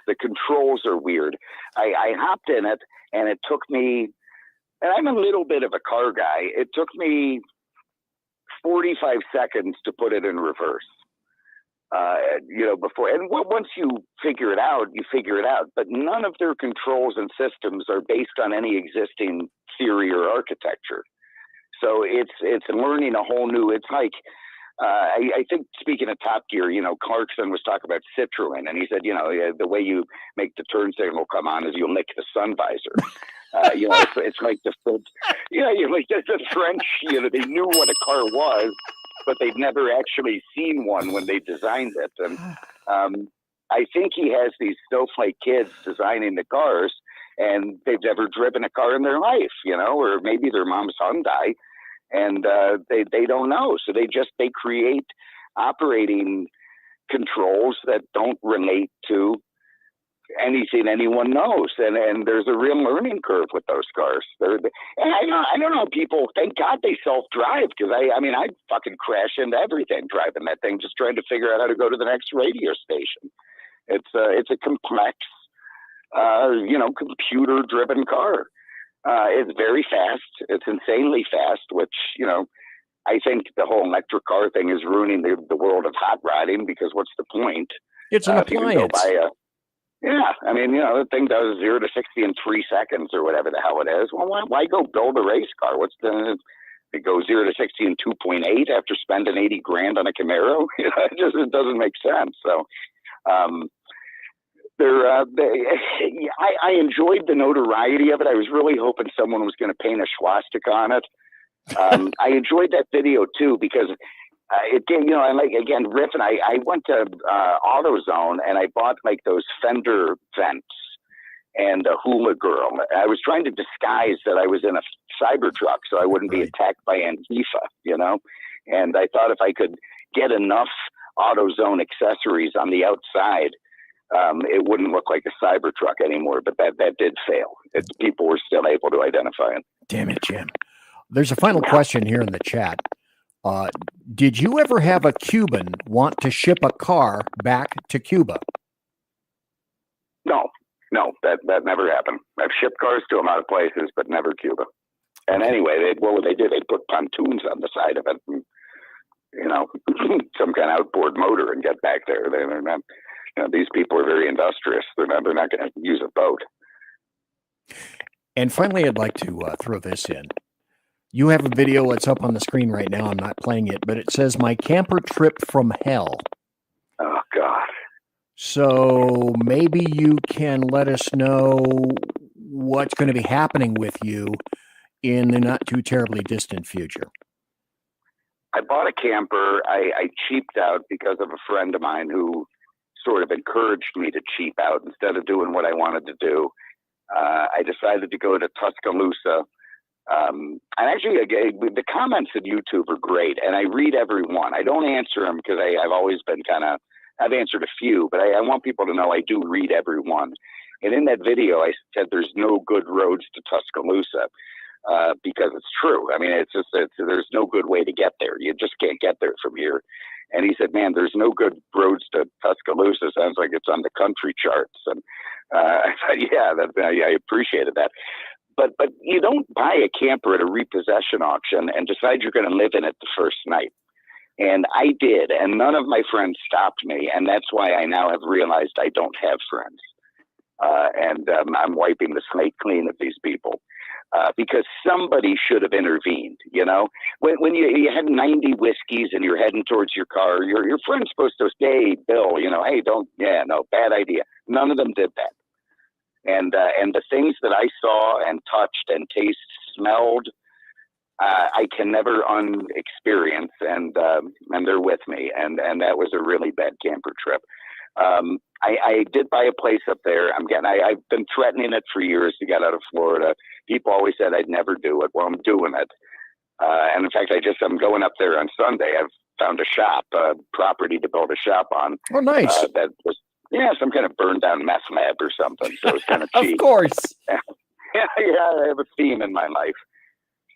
The controls are weird. I hopped in it, and it took me. And I'm a little bit of a car guy. It took me 45 seconds to put it in reverse. Before, and once you figure it out, you figure it out. But none of their controls and systems are based on any existing theory or architecture. So it's learning a whole new. It's like I think, speaking of Top Gear, Clarkson was talking about Citroen, and he said, the way you make the turn signal come on is you lick the sun visor. It's like the French. They knew what a car was, but they'd never actually seen one when they designed it. And I think he has these snowflake kids designing the cars, and they've never driven a car in their life, or maybe their mom's Hyundai, and they don't know. So they create operating controls that don't relate to anything anyone knows, and there's a real learning curve with those cars. And I don't know, people, thank God they self-drive, because I fucking crash into everything driving that thing, just trying to figure out how to go to the next radio station. It's a complex, computer-driven car. It's very fast. It's insanely fast, which, I think the whole electric car thing is ruining the world of hot rodding, because what's the point? It's an appliance. The thing does 0 to 60 in 3 seconds or whatever the hell it is. Well, why go build a race car? It goes 0 to 60 in 2.8 after spending $80,000 on a Camaro? It doesn't make sense. So, I enjoyed the notoriety of it. I was really hoping someone was going to paint a swastika on it. I enjoyed that video too, because Riff, and I went to AutoZone and I bought like those fender vents and a hula girl. I was trying to disguise that I was in a Cybertruck so I wouldn't be attacked by Antifa, and I thought if I could get enough AutoZone accessories on the outside, it wouldn't look like a Cybertruck anymore, but that did fail. People were still able to identify it. Damn it, Jim. There's a final question here in the chat. Did you ever have a Cuban want to ship a car back to Cuba? No, that never happened. I've shipped cars to a lot of places, but never Cuba. And anyway, what they did, they put pontoons on the side of it, and, some kind of outboard motor, and get back there. They're not, these people are very industrious. They're not going to use a boat. And finally, I'd like to throw this in. You have a video that's up on the screen right now. I'm not playing it, but it says, "My camper trip from hell." So maybe you can let us know what's going to be happening with you in the not too terribly distant future. I bought a camper. I cheaped out because of a friend of mine who sort of encouraged me to cheap out instead of doing what I wanted to do. I decided to go to Tuscaloosa. And actually, the comments on YouTube are great, and I read every one. I don't answer them because I've always been I've answered a few, but I want people to know I do read every one. And in that video, I said there's no good roads to Tuscaloosa. Because it's true. I mean, there's no good way to get there. You just can't get there from here. And he said, man, there's no good roads to Tuscaloosa. Sounds like it's on the country charts. And I thought, yeah, I appreciated that. But you don't buy a camper at a repossession auction and decide you're going to live in it the first night. And I did, and none of my friends stopped me. And that's why I now have realized I don't have friends. And I'm wiping the slate clean of these people. Because somebody should have intervened, you know. When you had 90 whiskeys and you're heading towards your car, your friend's supposed to say, hey, Bill, you know, hey, bad idea. None of them did that. And the things that I saw and touched and tasted, smelled, I can never unexperience, and they're with me. And that was a really bad camper trip. I did buy a place up there. I've been threatening it for years to get out of Florida. People always said I'd never do it. Well, I'm doing it. And in fact, I'm going up there on Sunday. I've found a shop, property to build a shop on. Oh, nice. That was, some kind of burned down meth lab or something. So it's kind of cheap. Of course. yeah, I have a theme in my life.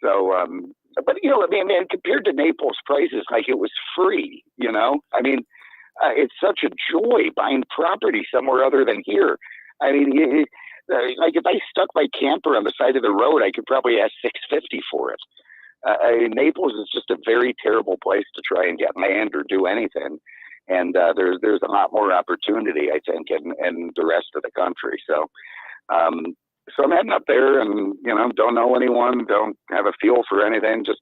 So, but you know, I mean, compared to Naples prices, like it was free, you know, I mean, it's such a joy buying property somewhere other than here. I mean, like if I stuck my camper on the side of the road, I could probably ask $650 for it. Naples is just a very terrible place to try and get land or do anything. And there's a lot more opportunity, I think, in the rest of the country. So I'm heading up there, and you know, don't know anyone, don't have a feel for anything. Just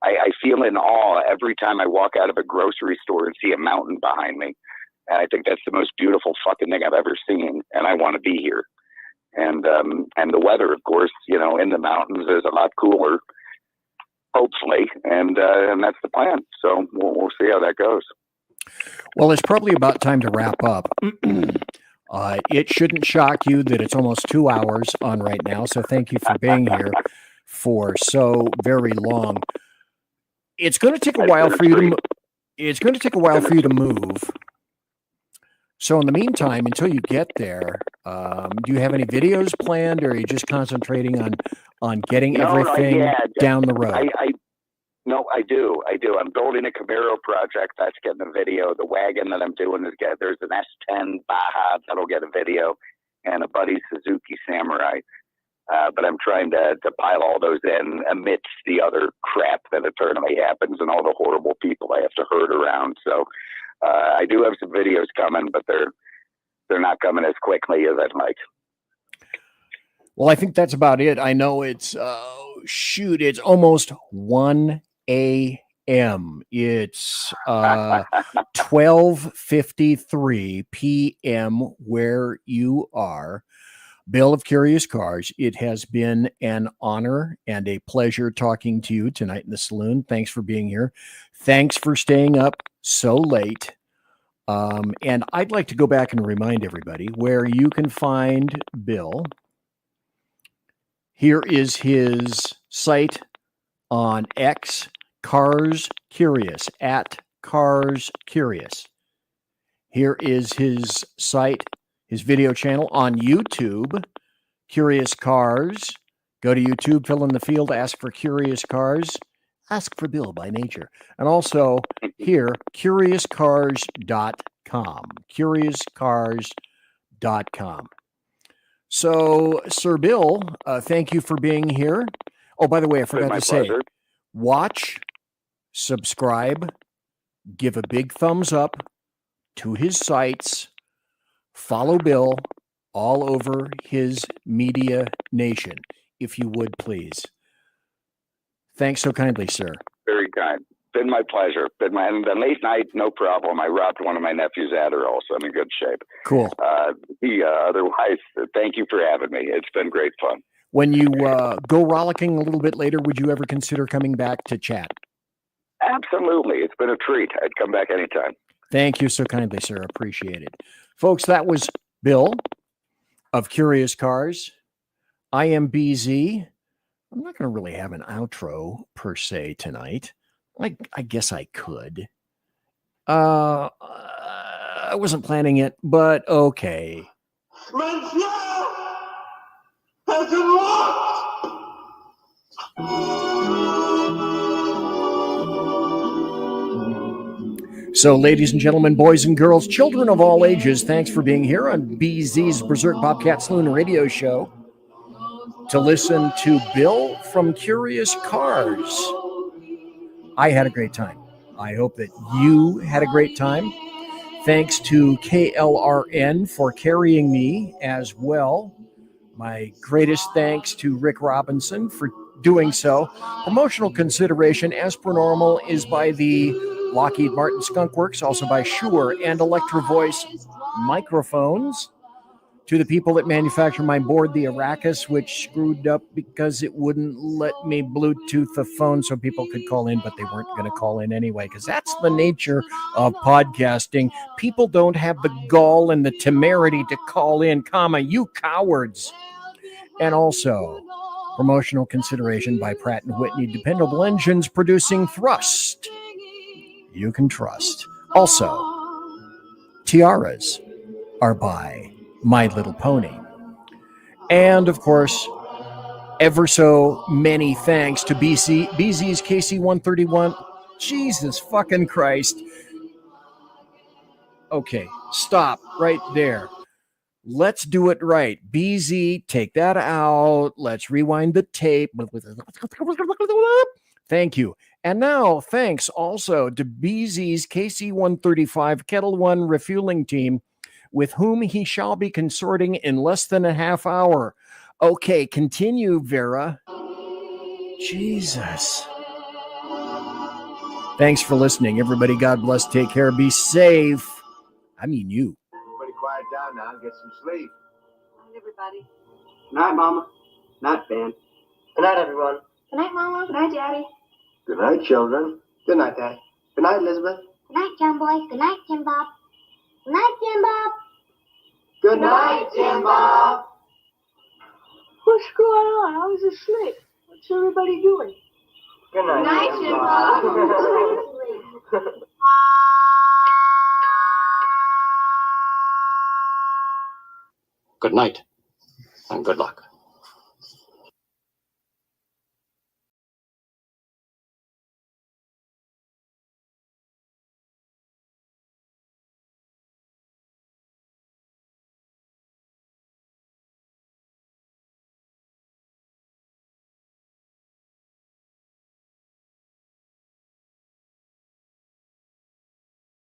I feel in awe every time I walk out of a grocery store and see a mountain behind me. And I think that's the most beautiful fucking thing I've ever seen. And I want to be here. And the weather, of course, you know, in the mountains is a lot cooler, hopefully. And that's the plan. So we'll see how that goes. Well, it's probably about time to wrap up. It shouldn't shock you that it's almost 2 hours on right now. So thank you for being here for so very long. It's going to take a while for you to move. So in the meantime, until you get there, do you have any videos planned, or are you just concentrating on getting everything down the road? I do. I'm building a Camaro project. That's getting a video. The wagon that I'm doing there's an S10 Baja that'll get a video, and a buddy Suzuki Samurai. But I'm trying to pile all those in amidst the other crap that eternally happens and all the horrible people I have to herd around. So I do have some videos coming, but they're not coming as quickly as I'd like. Well, I think that's about it. I know it's it's almost 1 a.m. It's 12:53 p.m. where you are. Bill of Curious Cars, it has been an honor and a pleasure talking to you tonight in the saloon. Thanks for being here. Thanks for staying up so late. And I'd like to go back and remind everybody where you can find Bill. Here is his site on X, Cars Curious, at Cars Curious. Here is his site, his video channel on YouTube, Curious Cars. Go to YouTube, fill in the field, ask for Curious Cars, ask for Bill by nature. And also here, curiouscars.com, curiouscars.com. So, Sir Bill, thank you for being here. Oh, by the way, I forgot to say, watch, subscribe, give a big thumbs up to his sites, follow Bill all over his media nation, if you would please. Thanks so kindly, sir. Very kind. been my pleasure. And the late night, no problem. I robbed one of my nephew's Adderall, so I'm in good shape. Cool. Otherwise, thank you for having me. It's been great fun. When you go rollicking a little bit later, would you ever consider coming back to chat? Absolutely. It's been a treat. I'd come back anytime. Thank you so kindly, sir. Appreciate it. Folks, that was Bill of Curious Cars. I am BZ. I'm not going to really have an outro per se tonight. I guess I could. I wasn't planning it, but okay. So, ladies and gentlemen, boys and girls, children of all ages, thanks for being here on BZ's Berserk Bobcat Saloon radio show to listen to Bill from Curious Cars. I had a great time. I hope that you had a great time. Thanks to KLRN for carrying me as well. My greatest thanks to Rick Robinson for doing so. Promotional consideration, as per normal, is by the Lockheed Martin Skunk Works, also by Shure and Electro Voice microphones. To the people that manufacture my board, the Arrakis, which screwed up because it wouldn't let me Bluetooth the phone so people could call in, but they weren't going to call in anyway, because that's the nature of podcasting. People don't have the gall and the temerity to call in, you cowards. And also, promotional consideration by Pratt & Whitney, dependable engines producing thrust you can trust. Also, tiaras are by My Little Pony. And, of course, ever so many thanks to BZ's KC-131. Jesus fucking Christ. Okay, stop right there. Let's do it right. BZ, take that out. Let's rewind the tape. Thank you. And now, thanks also to BZ's KC-135 Kettle One refueling team, with whom he shall be consorting in less than a half hour. Okay, continue, Vera. Jesus. Thanks for listening, everybody. God bless. Take care. Be safe. I mean you. Everybody quiet down now and get some sleep. Good night, everybody. Good night, Mama. Good night, Ben. Good night, everyone. Good night, Mama. Good night, Daddy. Good night, children. Good night, Dad. Good night, Elizabeth. Good night, John Boy. Good night, Jim Bob. Good night, Jim Bob. Good night, Jim Bob. What's going on? I was asleep. What's everybody doing? Good night, Jim Bob. Good night, and good luck.